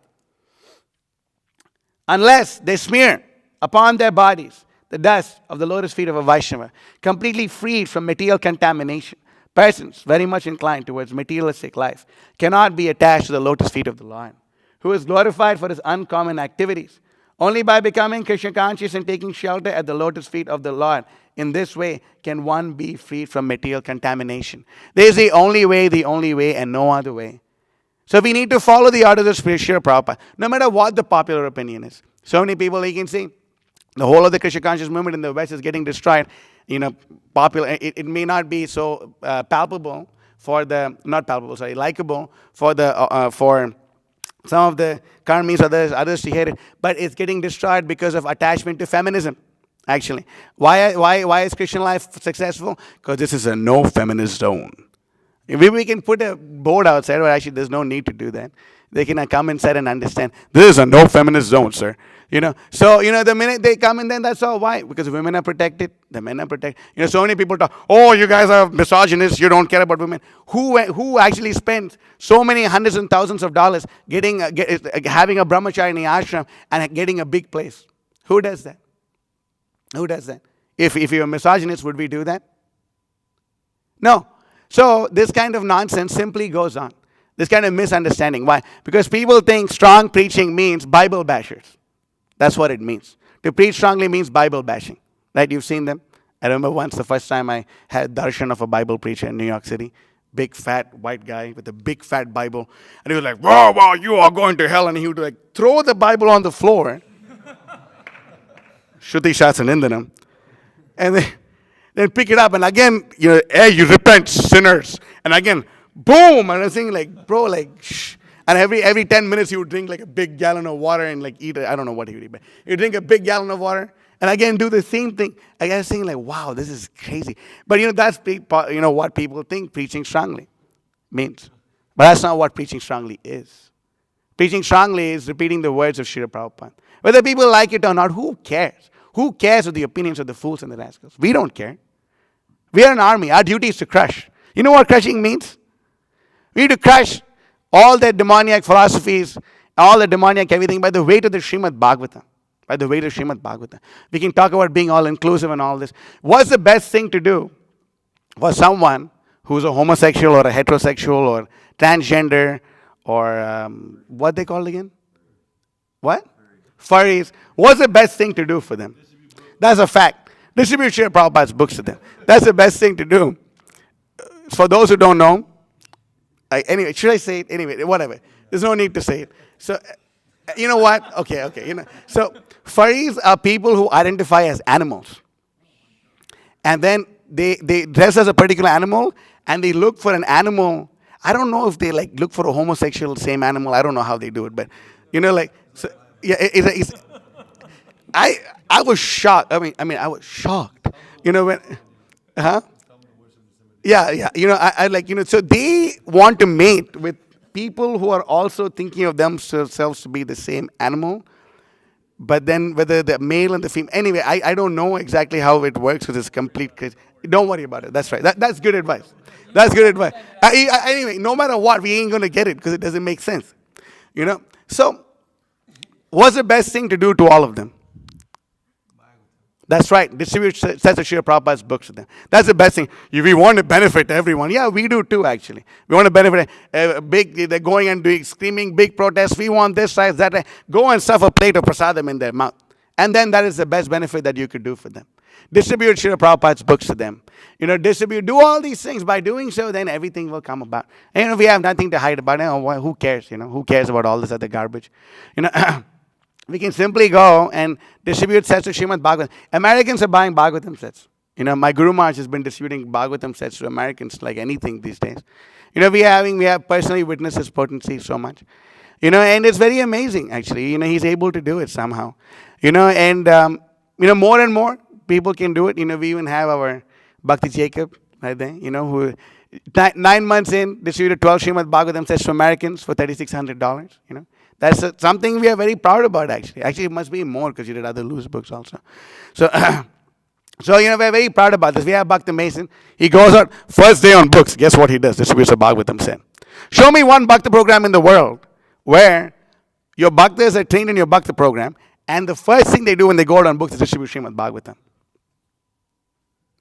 Unless they smear upon their bodies the dust of the lotus feet of a Vaishnava, completely freed from material contamination, persons very much inclined towards materialistic life cannot be attached to the lotus feet of the Lord, who is glorified for his uncommon activities. Only by becoming Krishna conscious and taking shelter at the lotus feet of the Lord, in this way can one be freed from material contamination. This is the only way, and no other way. So we need to follow the orders of Srila Prabhupada, no matter what the popular opinion is. So many people, you can see, the whole of the Krishna conscious movement in the West is getting destroyed. Popular. It may not be so palpable for the, not palpable, sorry, likable for the for some of the karmis, others to hear it, but it's getting destroyed because of attachment to feminism. Actually, why is Christian life successful? Because this is a no feminist zone. If we can put a board outside, well, actually, there's no need to do that. They can come inside and understand this is a no feminist zone, sir. So the minute they come in, then that's all. Why? Because women are protected, the men are protected. So many people talk, oh, you guys are misogynists, you don't care about women. Who actually spends so many hundreds and thousands of dollars having a brahmachari in the ashram and getting a big place? Who does that? Who does that? If you're a misogynist, would we do that? No. So this kind of nonsense simply goes on. This kind of misunderstanding. Why? Because people think strong preaching means Bible bashers. That's what it means. To preach strongly means Bible bashing. Right? You've seen them. I remember once the first time I had darshan of a Bible preacher in New York City. Big fat white guy with a big fat Bible. And he was like, wow, you are going to hell. And he would like throw the Bible on the floor. Shruti Shasanandanam. And then pick it up and again, hey, you repent, sinners. And again, boom. And I was thinking like, bro, like, shh. And every 10 minutes he would drink like a big gallon of water and like eat it. I don't know what he would eat, but he would drink a big gallon of water and again do the same thing. I was thinking like, wow, this is crazy. But that's what people think preaching strongly means. But that's not what preaching strongly is. Preaching strongly is repeating the words of Srila Prabhupada. Whether people like it or not, who cares? Who cares of the opinions of the fools and the rascals? We don't care. We are an army. Our duty is to crush. You know what crushing means? We need to crush all the demoniac philosophies, all the demoniac everything by the weight of the Srimad Bhagavatam. By the weight of Srimad Bhagavatam. We can talk about being all inclusive and all this. What's the best thing to do for someone who's a homosexual or a heterosexual or transgender or what they called again? What? Furries. What's the best thing to do for them? That's a fact. Distribute Srila Prabhupada's books to them. That's the best thing to do. For those who don't know, anyway, should I say it? Anyway, whatever. There's no need to say it. So, you know what? Okay. So, furries are people who identify as animals. And then they dress as a particular animal, and they look for an animal. I don't know if they like look for a homosexual same animal. I don't know how they do it, but like so, yeah, I I was shocked. I mean, I was shocked. When, huh? Yeah, yeah. I like, so they want to mate with people who are also thinking of themselves to be the same animal. But then whether the male and the female, anyway, I don't know exactly how it works because it's complete crazy. Don't worry about it. That's right. That's good advice. That's good advice. Anyway, no matter what, we ain't gonna get it because it doesn't make sense. So what's the best thing to do to all of them? That's right. Distribute sets of Srila Prabhupada's books to them. That's the best thing. If we want to benefit everyone, yeah, we do too, actually. We want to benefit. They're going and doing, screaming big protests. We want this size, that. Go and stuff a plate of prasadam in their mouth. And then that is the best benefit that you could do for them. Distribute Srila Prabhupada's books to them. Do all these things. By doing so, then everything will come about. And if we have nothing to hide about it, who cares? Who cares about all this other garbage? We can simply go and distribute sets of Srimad Bhagavatam. Americans are buying Bhagavatam sets. My Guru Maharaj has been distributing Bhagavatam sets to Americans like anything these days. We have personally witnessed his potency so much. And it's very amazing, actually. He's able to do it somehow. And more and more people can do it. We even have our Bhakti Jacob right there, who 9 months in distributed 12 Srimad Bhagavatam sets to Americans for $3,600. That's something we are very proud about, actually. Actually, it must be more because you did other loose books also. So, we're very proud about this. We have Bhakti Mason. He goes out first day on books. Guess what he does? Distributes a Bhagavatam set. Show me one Bhakti program in the world where your Bhaktas are trained in your Bhakti program, and the first thing they do when they go out on books is distribute Srimad Bhagavatam.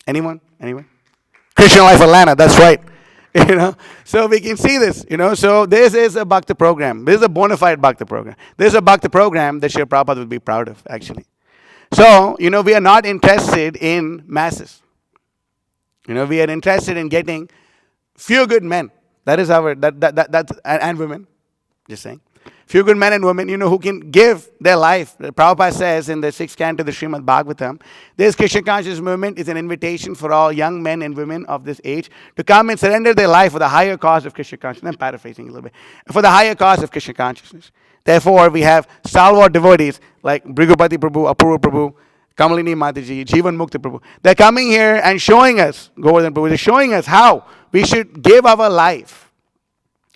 Anyone? Krishna Life Atlanta, that's right. So we can see this, so this is a Bhakti program. This is a bona fide Bhakti program. This is a Bhakti program that Srila Prabhupada would be proud of, actually. So, we are not interested in masses. We are interested in getting few good men. That is that's, and women, just saying. Few good men and women, who can give their life. Prabhupada says in the 6th canto of the Srimad Bhagavatam, this Krishna conscious movement is an invitation for all young men and women of this age to come and surrender their life for the higher cause of Krishna consciousness. I'm paraphrasing a little bit. For the higher cause of Krishna consciousness. Therefore, we have stalwart devotees like Brigupati Prabhu, Apurva Prabhu, Kamalini Mataji, Jivan Mukti Prabhu. They're coming here and showing us, Govardhan Prabhu, they're showing us how we should give our life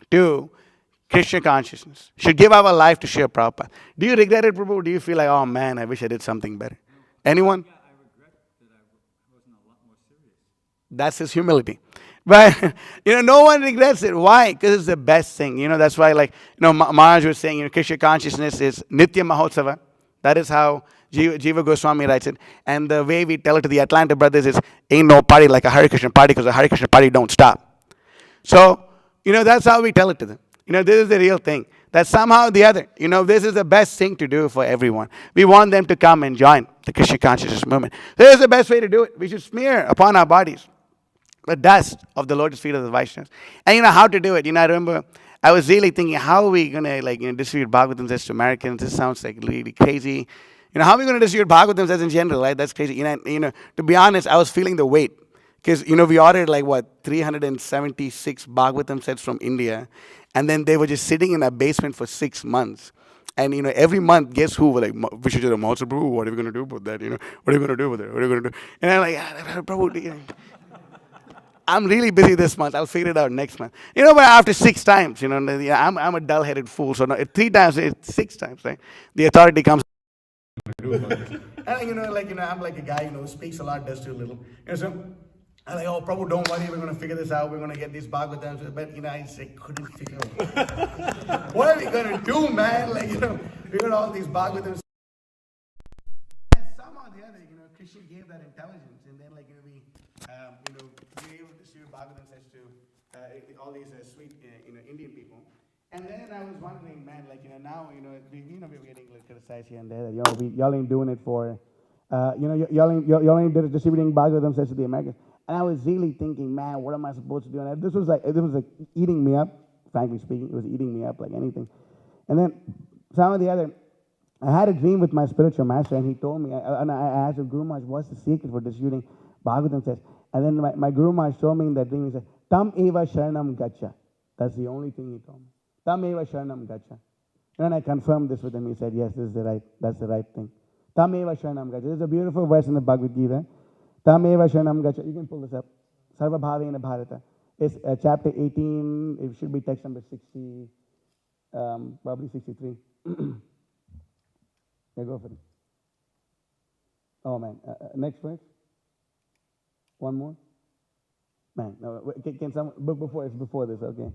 to Krishna consciousness. Should give our life to Srila Prabhupada. Do you regret it, Prabhu? Do you feel like, oh man, I wish I did something better? Anyone? Yeah, I regret that I wasn't a lot more serious. That's his humility. But, no one regrets it. Why? Because it's the best thing. That's why, Maharaj was saying, Krishna consciousness is Nitya Mahotsaha. That is how Jiva Goswami writes it. And the way we tell it to the Atlanta brothers is, ain't no party like a Hare Krishna party because a Hare Krishna party don't stop. So, that's how we tell it to them. This is the real thing. That somehow or the other, this is the best thing to do for everyone. We want them to come and join the Krishna consciousness movement. This is the best way to do it. We should smear upon our bodies the dust of the lotus feet of the Vaishnavas. And how to do it. I remember I was really thinking, how are we going to distribute Bhagavatam sets to Americans? This sounds like really crazy. How are we going to distribute Bhagavatam sets in general, right? That's crazy. To be honest, I was feeling the weight. Because, we ordered 376 Bhagavatam sets from India. And then they were just sitting in a basement for 6 months. And, every month, guess who? We're like, Vishajara Mahotsaha, Prabhu, what are we going to do about that? What are we going to do with it? What are we going to do? And I'm like, Prabhu, I'm really busy this month. I'll figure it out next month. But after 6 times, I'm a dull-headed fool. So 3 times, 6 times, right? The authority comes. And, I'm like a guy, who speaks a lot, does too little. So I'm like, oh, Prabhu, don't worry, we're going to figure this out. We're going to get these Bhagavatams. But, I couldn't figure out. What are we going to do, man? We got all these Bhagavatams. And somehow or the other, Krishna gave that intelligence. And then, we were able to distribute Bhagavatam sets to all these sweet, Indian people. And then I was wondering, man, now, we're getting criticized here and there. That, y'all ain't doing it for, y'all ain't distributing Bhagavatam sets to the Americans. And I was really thinking, man, what am I supposed to do? And this was like eating me up, frankly speaking. It was eating me up like anything. And then some of the other, I had a dream with my spiritual master, and he told me, and I asked Guru Maharaj, what's the secret for distributing Bhagavatam sets? And then my Guru Maharaj told me in that dream, he said, Tam eva sharanam gacha. That's the only thing he told me. Tam eva sharanam gacha. And then I confirmed this with him. He said, yes, that's the right thing. Tam eva sharanam gacha. There's a beautiful verse in the Bhagavad Gita. Tam eva sharanam gacha. You can pull this up. Sarva bhavena bharata. It's chapter 18. It should be text number 60, probably 63. Yeah, go for it. Oh, man. Next verse. One more. Man, no, can someone, before, it's before this, okay.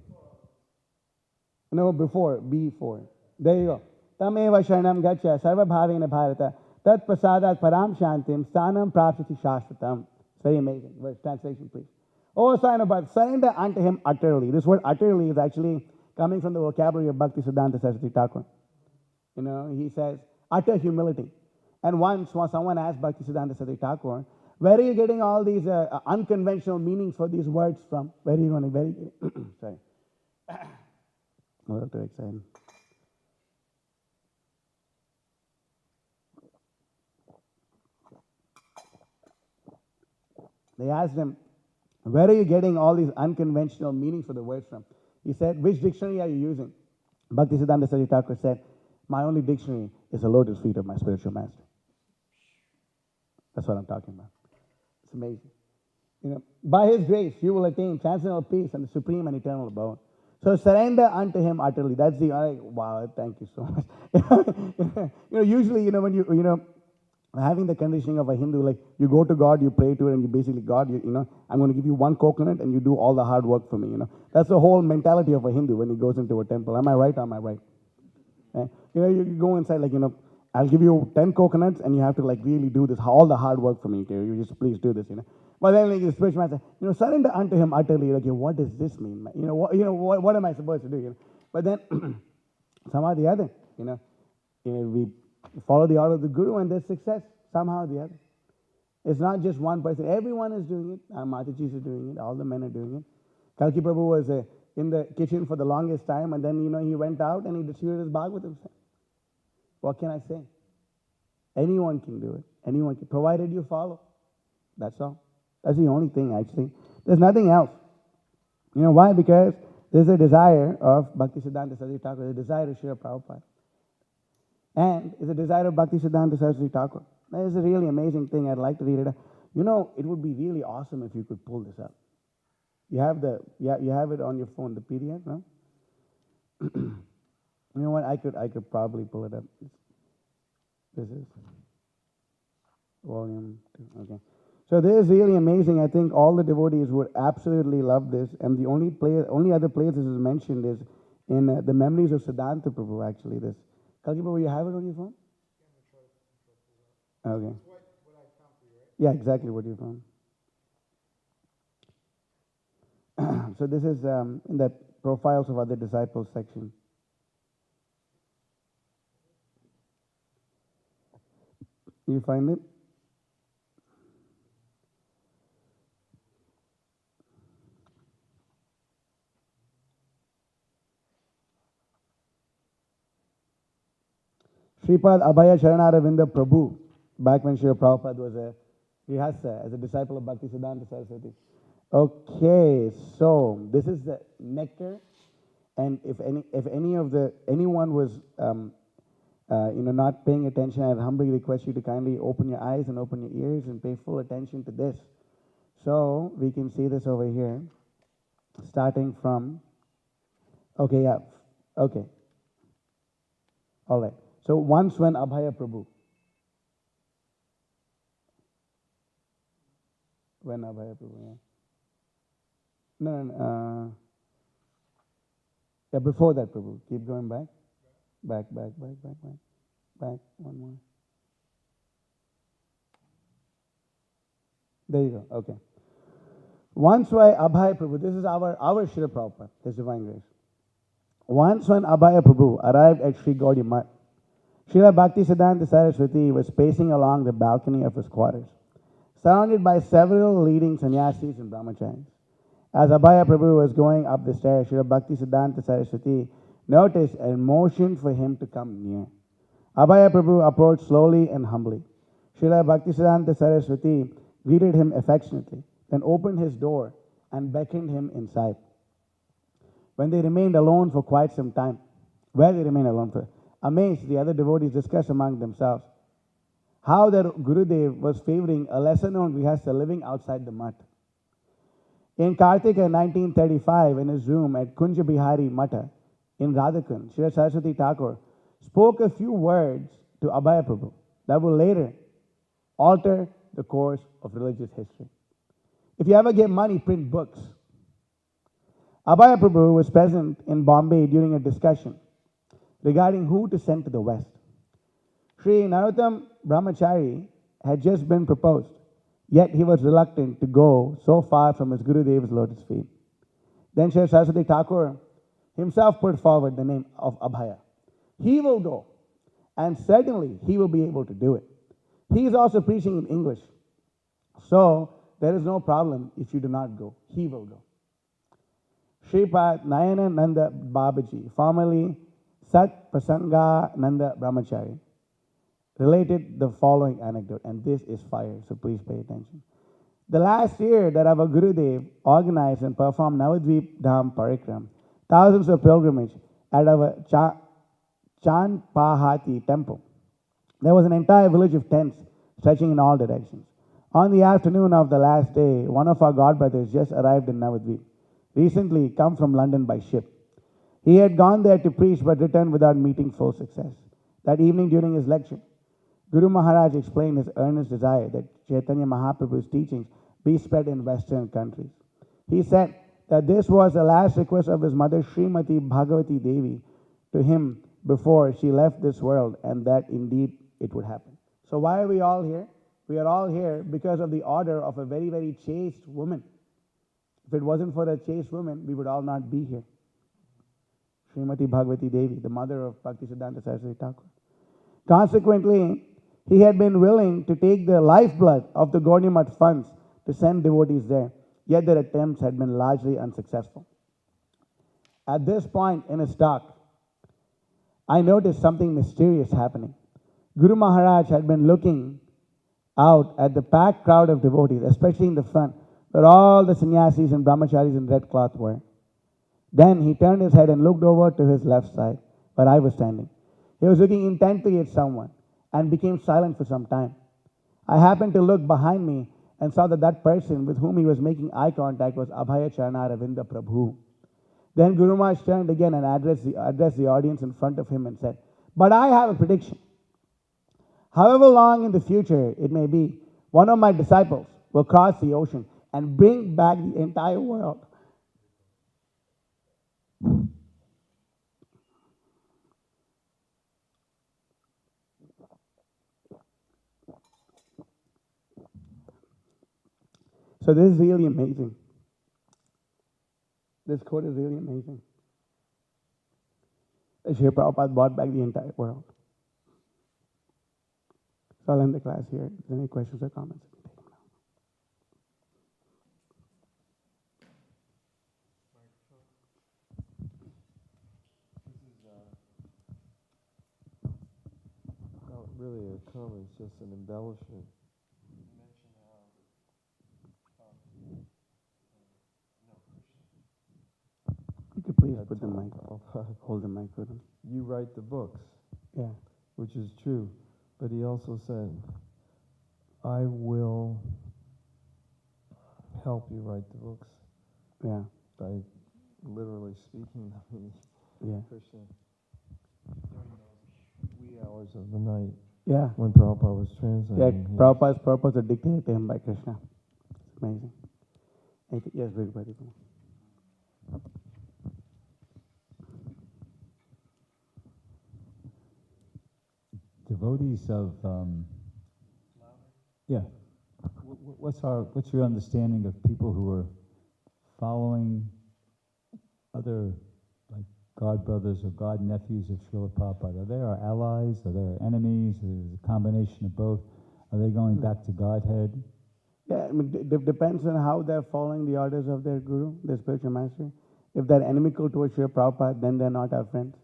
No, before, before. There you go. Tameva sharanam gacha sarva bhavena bharata tat prasadat param shantim stanam prapsati shashvatam. It's very amazing. Verse, translation, please. Oh, sign of Bhakti, surrender unto him utterly. This word utterly is actually coming from the vocabulary of Bhakti Siddhanta Saraswati Thakur. You know, he says utter humility. And once someone asked Bhakti Siddhanta Saraswati Thakur, where are you getting all these unconventional meanings for these words from? Where are you going to, sorry. A little too excited. They asked him, where are you getting all these unconventional meanings for the words from? He said, which dictionary are you using? Bhakti Siddhanta Saraswati Thakur said, my only dictionary is the lotus feet of my spiritual master. That's what I'm talking about. It's amazing. You know, by his grace, you will attain transcendental peace and the supreme and eternal abode. So surrender unto him utterly. That's the, wow, thank you so much. Usually, when having the conditioning of a Hindu, like you go to God, you pray to it, and you basically, God, I'm going to give you one coconut and you do all the hard work for me, That's the whole mentality of a Hindu when he goes into a temple. Am I right or am I right? You go inside, I'll give you 10 coconuts and you have to really do this, all the hard work for me. Okay? You just please do this, But then the spiritual man says, surrender unto him utterly. Okay, what does this mean? What am I supposed to do? But then somehow or the other, we follow the order of the Guru and there's success somehow or the other. It's not just one person. Everyone is doing it. Our Mataji's are doing it. All the men are doing it. Kalki Prabhu was in the kitchen for the longest time, and then, he went out and he distributed his Bhagavatam. What can I say? Anyone can do it. Anyone can, provided you follow. That's all. That's the only thing, actually. There's nothing else. You know why? Because there's a desire of Bhakti Siddhanta Saraswati Thakur, there's a desire of Srila Prabhupada. And it's a desire of Bhakti Siddhanta Saraswati Thakur. That is a really amazing thing. I'd like to read it. It would be really awesome if you could pull this up. You have it on your phone, the PDF, no? You know what? I could probably pull it up. This is volume 2. Okay. So this is really amazing. I think all the devotees would absolutely love this. And the only other place this is mentioned is in the Memories of Siddhanta Prabhu, actually. This. Kalki Prabhu, you have it on your phone? Okay. Yeah, exactly what you found. So this is in the Profiles of Other Disciples section. You find it? Sripad Abhaya Sharanaravinda Prabhu, back when Srila Prabhupada was a Grihastha, as a disciple of Bhakti Siddhanta Saraswati. Okay, so this is the nectar, and if anyone was not paying attention, I'd humbly request you to kindly open your eyes and open your ears and pay full attention to this. So we can see this over here, starting from. Okay, yeah, okay, all right. So once when Abhaya Prabhu. When Abhaya Prabhu, yeah. No. Yeah, before that, Prabhu. Keep going back. Back. One more. There you go. Okay. Once when Abhaya Prabhu, this is our Srila Prabhupada, His Divine Grace. Once when Abhaya Prabhu arrived at Sri Gaudiya Math, Srila Bhakti Siddhanta Saraswati was pacing along the balcony of his quarters, surrounded by several leading sannyasis and brahmacharis. As Abhaya Prabhu was going up the stairs, Srila Bhakti Siddhanta Saraswati noticed a motion for him to come near. Abhaya Prabhu approached slowly and humbly. Srila Bhakti Siddhanta Saraswati greeted him affectionately. then opened his door and beckoned him inside. When they remained alone for quite some time, where they remained alone for, amazed, the other devotees discussed among themselves how their Gurudev was favoring a lesser known grihastha living outside the mutt. In Kartika 1935, in his room at Kunja Bihari Mata in Radhakund, Sri Saraswati Thakur spoke a few words to Abhaya Prabhu that will later alter the course of religious history. If you ever get money, print books. Abhaya Prabhu was present in Bombay during a discussion regarding who to send to the West. Sri Narottam Brahmachari had just been proposed, yet he was reluctant to go so far from his Gurudev's lotus feet. Then Sri Saraswati Thakur himself put forward the name of Abhaya. He will go, and certainly he will be able to do it. He is also preaching in English, so there is no problem if you do not go. He will go. Shripad Nayana Nanda Babaji, formerly Sat Prasanga Nanda Brahmachari, related the following anecdote, and this is fire, so please pay attention. The last year that our Gurudev organized and performed Navadvip Dham Parikram, thousands of pilgrimage at our Chandpahati temple. There was an entire village of tents stretching in all directions. On the afternoon of the last day, one of our godbrothers just arrived in Navadvip, recently come from London by ship. He had gone there to preach but returned without meeting full success. That evening during his lecture, Guru Maharaj explained his earnest desire that Chaitanya Mahaprabhu's teachings be spread in Western countries. He said that this was the last request of his mother Srimati Bhagavati Devi to him before she left this world, and that indeed it would happen. So why are we all here? We are all here because of the order of a very, very chaste woman. If it wasn't for a chaste woman, we would all not be here. Srimati Bhagavati Devi, the mother of Bhaktisiddhanta Saraswati Thakur. Consequently, he had been willing to take the lifeblood of the Gaudiya Math funds to send devotees there, yet their attempts had been largely unsuccessful. At this point in his talk, I noticed something mysterious happening. Guru Maharaj had been looking out at the packed crowd of devotees, especially in the front, where all the sannyasis and brahmacharis in red cloth were. Then he turned his head and looked over to his left side, where I was standing. He was looking intently at someone and became silent for some time. I happened to look behind me and saw that that person with whom he was making eye contact was Abhaya Charana Ravinda Prabhu. Then Guru Maharaj turned again and addressed the audience in front of him and said, "But I have a prediction. However long in the future it may be, one of my disciples will cross the ocean and bring back the entire world." So this is really amazing. This quote is really amazing. Srila Prabhupada brought back the entire world. So I'll end the class here. If there's any questions or comments, you can take them now. Not really a comment, it's just an embellishment. You could please put the mic, hold the mic with him. You write the books, Yeah. which is true. But he also said, I will help you write the books. Yeah. By literally speaking, I mean, Yeah. Krishna, during those wee hours of the night, Yeah. when Prabhupada was Yeah. translating. Prabhupada's purpose was dictated to him by Krishna. It's amazing. Yes, very, very good. Devotees of, yeah. What's your understanding of people who are following other, like, God brothers or God nephews of Srila Prabhupada? Are they our allies? Are they our enemies? Is it a combination of both? Are they going back to Godhead? Yeah, I mean, it depends on how they're following the orders of their guru, their spiritual master. If they're inimical towards Srila Prabhupada, then they're not our friends.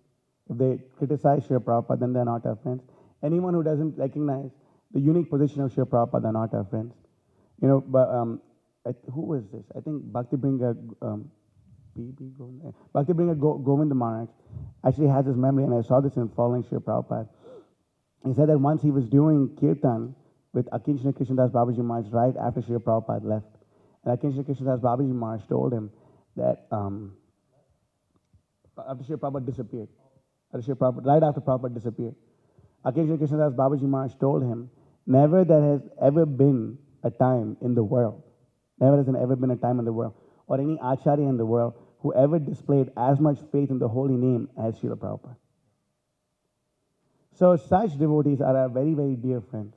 If they criticize Srila Prabhupada, then they're not our friends. Anyone who doesn't recognize the unique position of Srila Prabhupada are not our friends. You know, but who was this? I think Bhakti Bringa, Bhakti Bringa Govind Maharaj actually has this memory, and I saw this in following Srila Prabhupada. He said that once he was doing kirtan with Akinshana Krishnadas Babaji Maharaj right after Srila Prabhupada left. And Akinshana Krishnadas Babaji Maharaj told him that after Srila Prabhupada disappeared, right after Prabhupada disappeared, Akinshana Krishnadas Babaji Maharaj told him, never there has ever been a time in the world, never has ever been a time in the world, or any acharya in the world who ever displayed as much faith in the holy name as Srila Prabhupada. So such devotees are our very, very dear friends.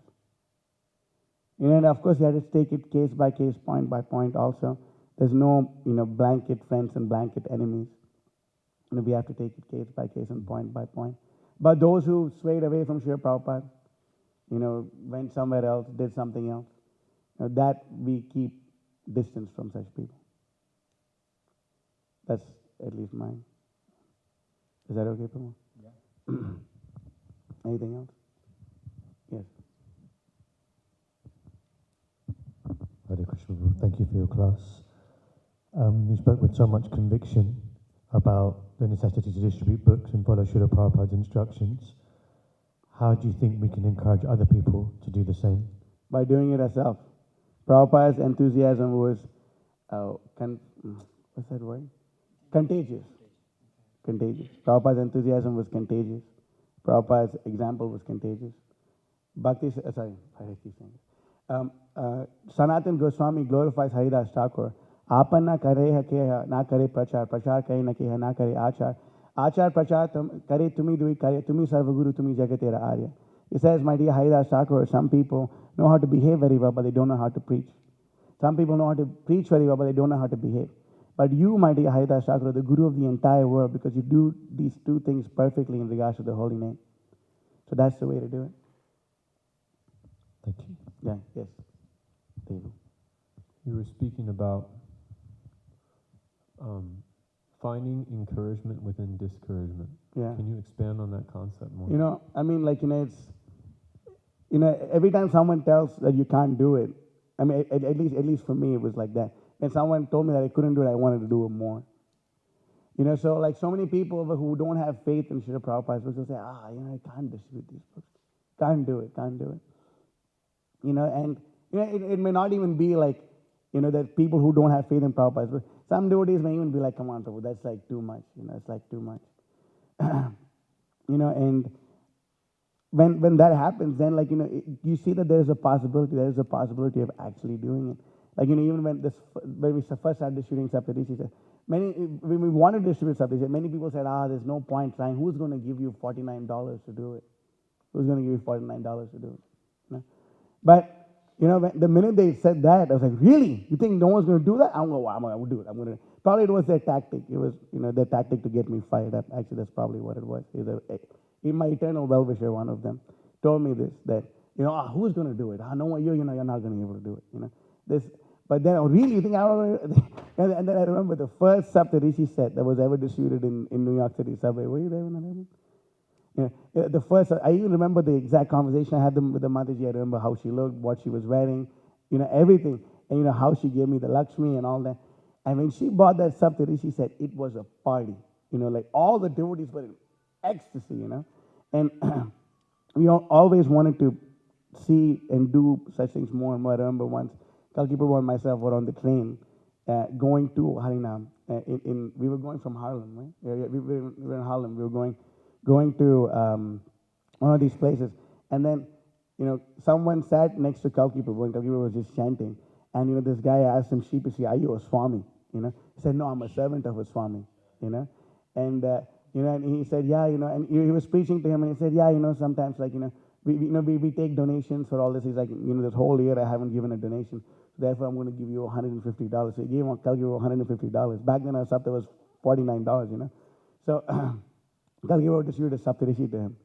And of course, you have to take it case by case, point by point also. There's no, blanket friends and blanket enemies. We have to take it case by case and point by point. But those who swayed away from Srila Prabhupada, went somewhere else, did something else, that we keep distance from such people. That's at least mine. Is that okay, Prabhu? Yeah. Anything else? Yes. Hare Krishna, Prabhu. Thank you for your class. You spoke with so much conviction about the necessity to distribute books and follow Srila Prabhupada's instructions. How do you think we can encourage other people to do the same? By doing it ourselves. Prabhupada's enthusiasm was, what's that word? Contagious. Contagious. Prabhupada's enthusiasm was contagious. Prabhupada's example was contagious. I keep saying it. Sanatan Goswami glorifies Haridas Thakur. Apan na kare hakeha, na kare prachar, prachar kare na keha, na kare achar. Achar prachar kare tumi dui kare, tumi sarvaguru, tumi jagatera arya. He says, my dear Haridas Thakur, some people know how to behave very well, but they don't know how to preach. Some people know how to preach very well, but they don't know how to behave. But you, my dear Haridas Thakur, are the guru of the entire world because you do these two things perfectly in regards to the holy name. So that's the way to do it. Thank you. Yeah, yes. Devu. You were speaking about finding encouragement within discouragement. Yeah. Can you expand on that concept more? It's, every time someone tells that you can't do it, at least for me, it was like that. When someone told me that I couldn't do it, I wanted to do it more. So like so many people who don't have faith in Srila Prabhupada will say, I can't distribute these books. Can't do it. It may not even be like, that people who don't have faith in Prabhupada. But some devotees may even be like, come on, Prabhu, that's like too much. It's like too much. And when that happens, then you see that there is a possibility of actually doing it. Like, even when we first started distributing Saptarishi, when we wanted to distribute Saptarishi, many people said, there's no point trying. Who's going to give you $49 to do it? Who's going to give you $49 to do it? But, the minute they said that, I was like, really? You think no one's going to do that? I'm going to do it. Probably it was their tactic. It was, their tactic to get me fired up. Actually, that's probably what it was. In my eternal well-wisher, one of them told me this, that, who's going to do it? No one, you're not going to be able to do it, But then, really, you think and then I remember the first Saptarishi set that was ever distributed in New York City subway. Were you there when that happened? The first, I even remember the exact conversation I had with the Mataji. I remember how she looked, what she was wearing, everything. And how she gave me the Lakshmi and all that. And when she bought that Saptarishi set, it was a party. Like all the devotees were in ecstasy, And we always wanted to see and do such things more and more. I remember once, Kalki Prabhu and myself were on the train going to Harinam. We were going from Harlem, right? Yeah, we were in Harlem. We were going to one of these places. And then, someone sat next to Kalki Prabhu, and Kalki Prabhu was just chanting. And, this guy asked him sheepishly, are you a Swami? He said, no, I'm a servant of a Swami, And, and he said, yeah, and he was preaching to him, and he said, yeah, sometimes, like, we take donations for all this. He's like, this whole year I haven't given a donation. So therefore, I'm going to give you $150. So he gave Kalki $150. Back then, our sapta was $49, So Kalki Prabhu distributed a Saptarishi to him,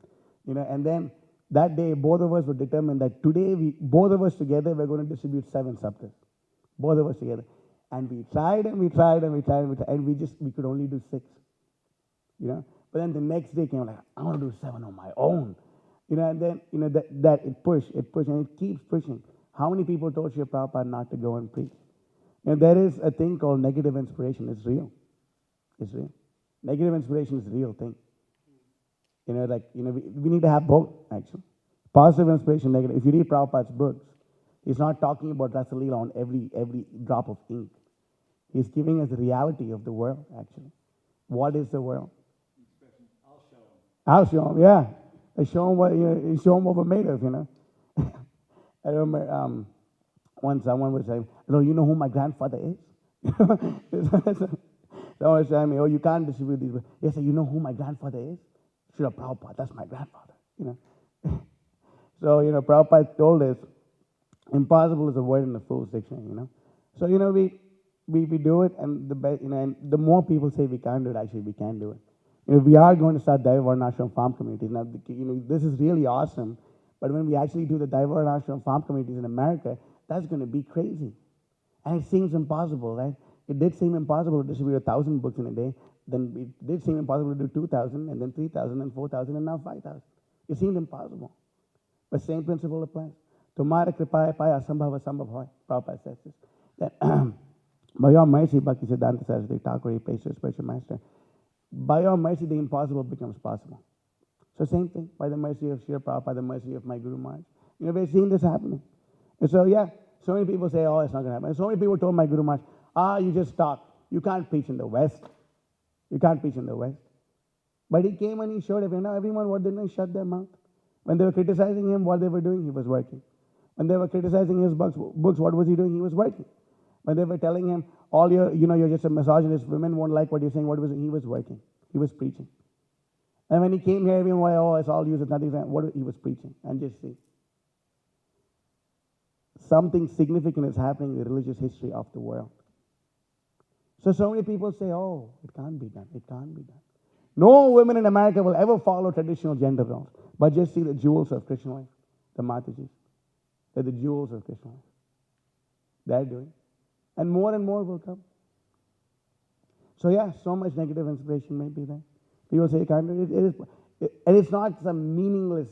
And then that day, both of us were determined that today, both of us together, we're going to distribute 7 saptas. Both of us together. And we tried and we tried and we tried and we tried, and we could only do 6, But then the next day came like, I want to do 7 on my own. And then, that it pushed, and it keeps pushing. How many people told Srila Prabhupada not to go and preach? There is a thing called negative inspiration. It's real. It's real. Negative inspiration is a real thing. We need to have both, actually. Positive inspiration, negative. If you read Prabhupada's books, he's not talking about Rasa Leela on every drop of ink. He's giving us the reality of the world, actually. What is the world? I'll show him, yeah. I show him what we're made of, I remember once someone was saying, you know who my grandfather is? Someone was telling me, you can't distribute these books. Yes, you know who my grandfather is? Srila Prabhupada, that's my grandfather, So, Prabhupada told us, impossible is a word in the fool's dictionary, So, we do it, and and the more people say we can't do it, actually we can do it. We are going to start Daiva Varnashram farm communities. Now, this is really awesome, but when we actually do the Daiva Varnashram farm communities in America, that's going to be crazy. And it seems impossible, right? It did seem impossible to distribute 1,000 books in a day. Then it did seem impossible to do 2,000, and then 3,000, and 4,000, and now 5,000. It seemed impossible. But same principle applies. Tumhara kripaya paya asambhava sambhav hoy. Prabhupada says this. That by your mercy, Bhakti Siddhanta Saraswati Thakur, he prays to spiritual master. By your mercy, the impossible becomes possible. So same thing, by the mercy of Srila Prabhupada, by the mercy of my Guru Maharaj. We're seeing this happening. And so, so many people say, it's not going to happen. And so many people told my Guru Maharaj, you just talk. You can't preach in the West. You can't preach in the West. But he came and he showed everyone what they know, shut their mouth. When they were criticizing him, what they were doing, he was working. When they were criticizing his books, what was he doing? He was working. When they were telling him, you're just a misogynist, women won't like what you're saying, he was working. He was preaching. And when he came here, everyone was, it's all used, it's nothing, he was preaching. And just see. Something significant is happening in the religious history of the world. So many people say, it can't be done, it can't be done. No women in America will ever follow traditional gender roles, but just see the jewels of Krishna life, the Matajis. They're the jewels of Krishna life. They're doing. And more will come. So so much negative inspiration may be there. People say, can't do it. And it's not some meaningless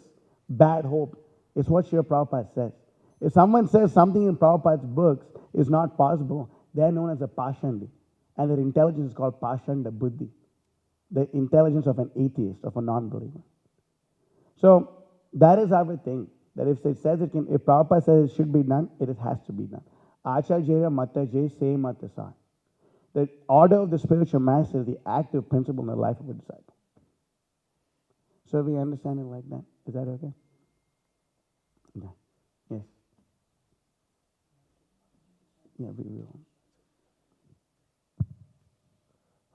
bad hope. It's what Srila Prabhupada says. If someone says something in Prabhupada's books is not possible, they're known as a Pashandi. And their intelligence is called Pashanda Buddhi. The intelligence of an atheist, of a non-believer. So that is our thing. That if it says if Prabhupada says it should be done, it has to be done. Acharya Mata Jay Se Mata Sa. The order of the spiritual master is the active principle in the life of a disciple. So we understand it like that. Is that okay? Okay. Yes. Yeah, we will.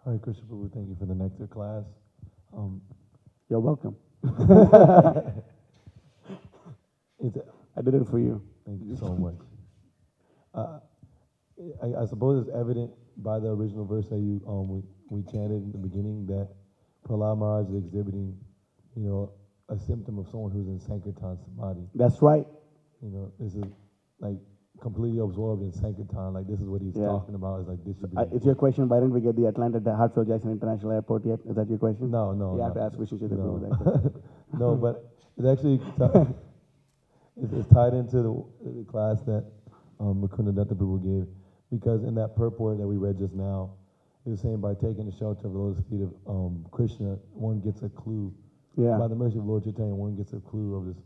Hare Krishna, Prabhu, thank you for the nectar class. You're welcome. It's, I did it for you. Thank you so much. I suppose it's evident by the original verse that we chanted in the beginning that Prahlad Maharaj is exhibiting, a symptom of someone who's in Sankirtan Samadhi. That's right. This is like completely absorbed in Sankirtan. Like this is what he's talking about. Is like distributing. It's your question. Why didn't we get the Atlanta Hartsfield Jackson International Airport yet? Is that your question? No. You have to ask Vishnu Chaitanya Prabhu that question. No, but it's actually it's tied into the class that Mukunda Datta Prabhu gave, because in that purport that we read just now, he was saying by taking the shelter of the lotus feet of Krishna, one gets a clue. Yeah. By the mercy of Lord Chaitanya, one gets a clue of this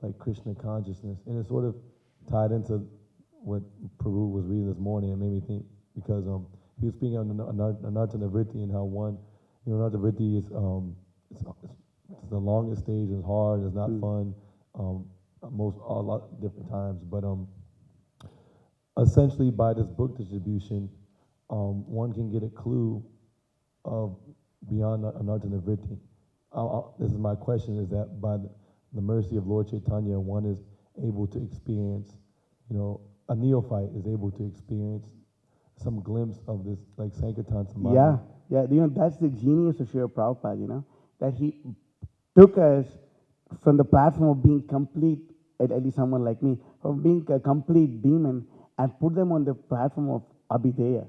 like Krishna consciousness, and it's sort of tied into what Prabhu was reading this morning. It made me think because he was speaking on Anartha Vritti and how one, Anartha Vritti is it's the longest stage, it's hard, it's not fun, a lot of different times, but essentially by this book distribution, one can get a clue of beyond Anartha Vritti. This is my question: is that by the mercy of Lord Chaitanya, one is able to experience, a neophyte is able to experience some glimpse of this, like Sankirtan Samadhi. Yeah. That's the genius of Srila Prabhupada, that he took us from the platform of being complete, at least someone like me, of being a complete demon, and put them on the platform of Abhideya.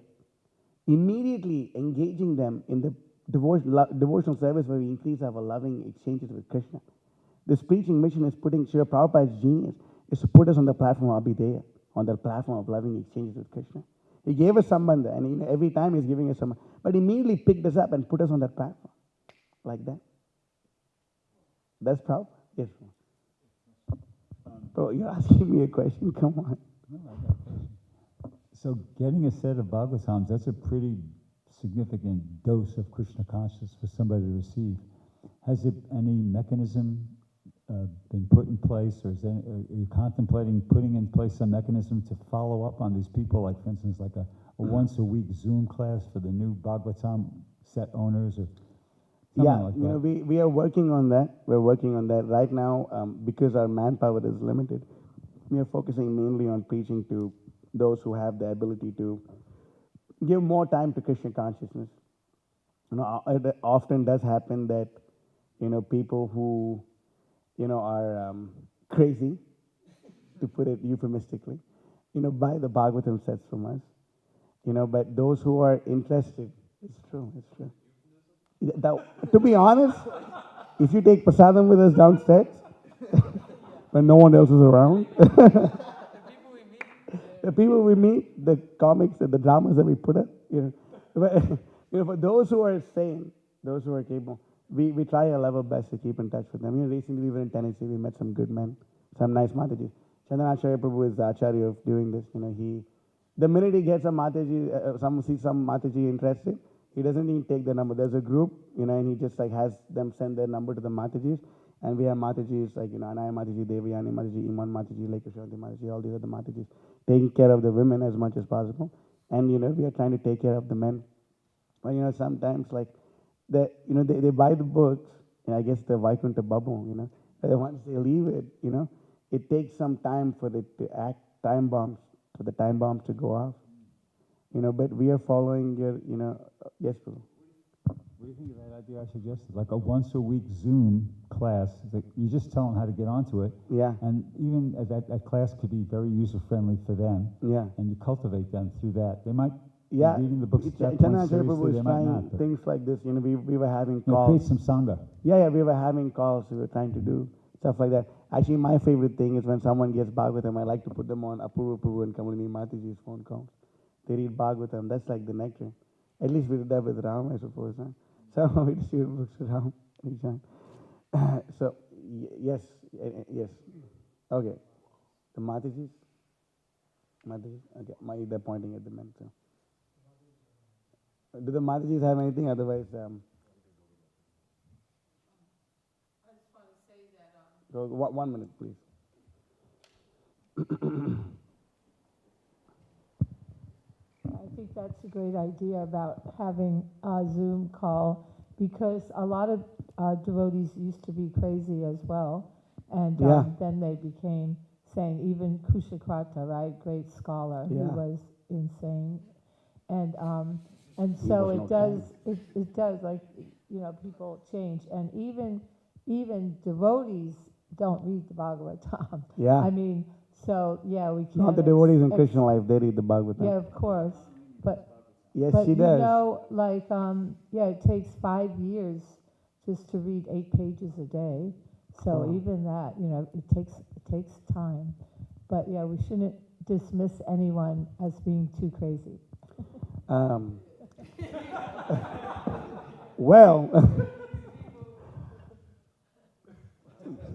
Immediately engaging them in the devotional service where we increase our loving exchanges with Krishna. This preaching mission is putting Srila Prabhupada's genius is to put us on the platform of Abhideya, on the platform of loving exchanges with Krishna. He gave us sambandha, and every time he's giving us sambandha. But he immediately picked us up and put us on that platform. Like that. That's Prabhupada. Yes. Bro, you're asking me a question? Come on. No, I got a question. So getting a set of Bhagavatams, that's a pretty significant dose of Krishna consciousness for somebody to receive. Has there any mechanism been put in place, or are you contemplating putting in place some mechanism to follow up on these people, like, for instance, like a once-a-week Zoom class for the new Bhagavatam set owners, or something like that? We are working on that. We're working on that right now because our manpower is limited. We are focusing mainly on preaching to those who have the ability to give more time to Krishna consciousness. It often does happen that people who are crazy, to put it euphemistically, buy the Bhagavatam sets from us. But those who are interested, it's true. To be honest, if you take prasadam with us downstairs, when no one else is around, the people we meet, the comics and the dramas that we put up, but, for those who are sane, those who are capable, we try our level best to keep in touch with them. Recently we were in Tennessee, we met some good men, some nice Matajis. Chandanacharya Prabhu is the Acharya of doing this. The minute he gets a Mataji, some Mataji interested, he doesn't even take the number. There's a group, and he just has them send their number to the Matajis. And we have Matajis like, Anaya Mataji, Devayani Mataji, Iman Mataji, Lekashanti Mataji, all these other Matajis, taking care of the women as much as possible. And, we are trying to take care of the men. But, sometimes they buy the books, and I guess the Vaikuntha bubble, but once they leave it, it takes some time for it to act, for the time bombs to go off. But we are following your, yes, Prabhu. What do you think of that idea I suggested? Like a once-a-week Zoom class, that you just tell them how to get onto it. Yeah. And even that class could be very user-friendly for them. Yeah. And you cultivate them through that. They might be Yeah. reading the books at that point Chandanacharya Prabhu seriously, is they might trying not. But things like this. We were having create calls. some sangha. Yeah, we were having calls. We were trying to do stuff like that. Actually, my favorite thing is when someone gets Bhagavatam, I like to put them on Apurva Prabhu and Kamalini Mataji's phone calls. They read Bhagavatam. That's like the nectar. At least we did that with Ram, I suppose. Huh? So we distribute books with Ram anytime. So, yes. Okay. The Matajis? Okay. They're pointing at the men. So. Do the Matajis have anything? Otherwise, I just want to say that. 1 minute, please. I think that's a great idea about having a Zoom call, because a lot of devotees used to be crazy as well, and Yeah. then they became sane. Even Kushakrata, right, great scholar, he Yeah. was insane, and He so was it no does like people change, and even devotees don't read the Bhagavatam. Yeah. I mean, so yeah, we can't. Not the devotees in Krishna life, they read the Bhagavatam. Yeah, of course, but Yes, but she does. it takes 5 years just to read 8 pages a day. So Wow. even that, it takes time. But yeah, we shouldn't dismiss anyone as being too crazy. Well,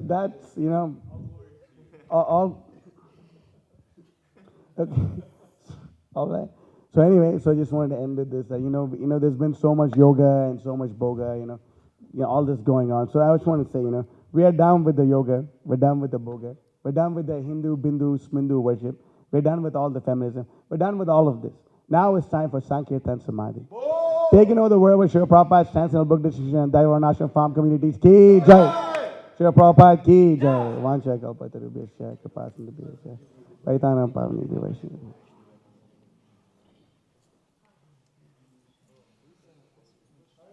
that's, all okay. All right. So anyway, so I just wanted to end with this. There's been so much yoga and so much boga, all this going on. So I just want to say, we are done with the yoga. We're done with the boga. We're done with the Hindu, Bindu, Smindu worship. We're done with all the feminism. We're done with all of this. Now it's time for Sankirtana Samadhi. Taking over the world with Srila Prabhupada's transcendental book decision and Daivarnashram farm communities. Ki Jai. Srila Prabhupada Ki Jai. Vancha kalpatarubhyasya kripasindubhyasya. Vaitanam pavani devasya.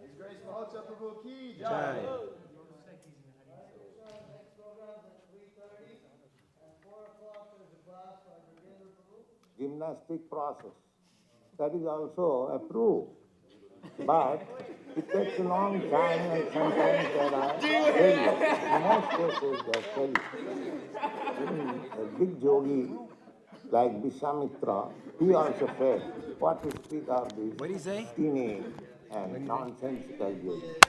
His Grace Mahotsaha Prabhu Ki Jai. Gymnastic process. That is also approved. But it takes a long time and sometimes there are failures. In most cases there are failures. Even a big yogi like Vishwamitra, he also said, what to speak of these What do you say? teeny and nonsensical jokes.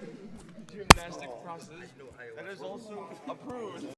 Gymnastic process that is also approved.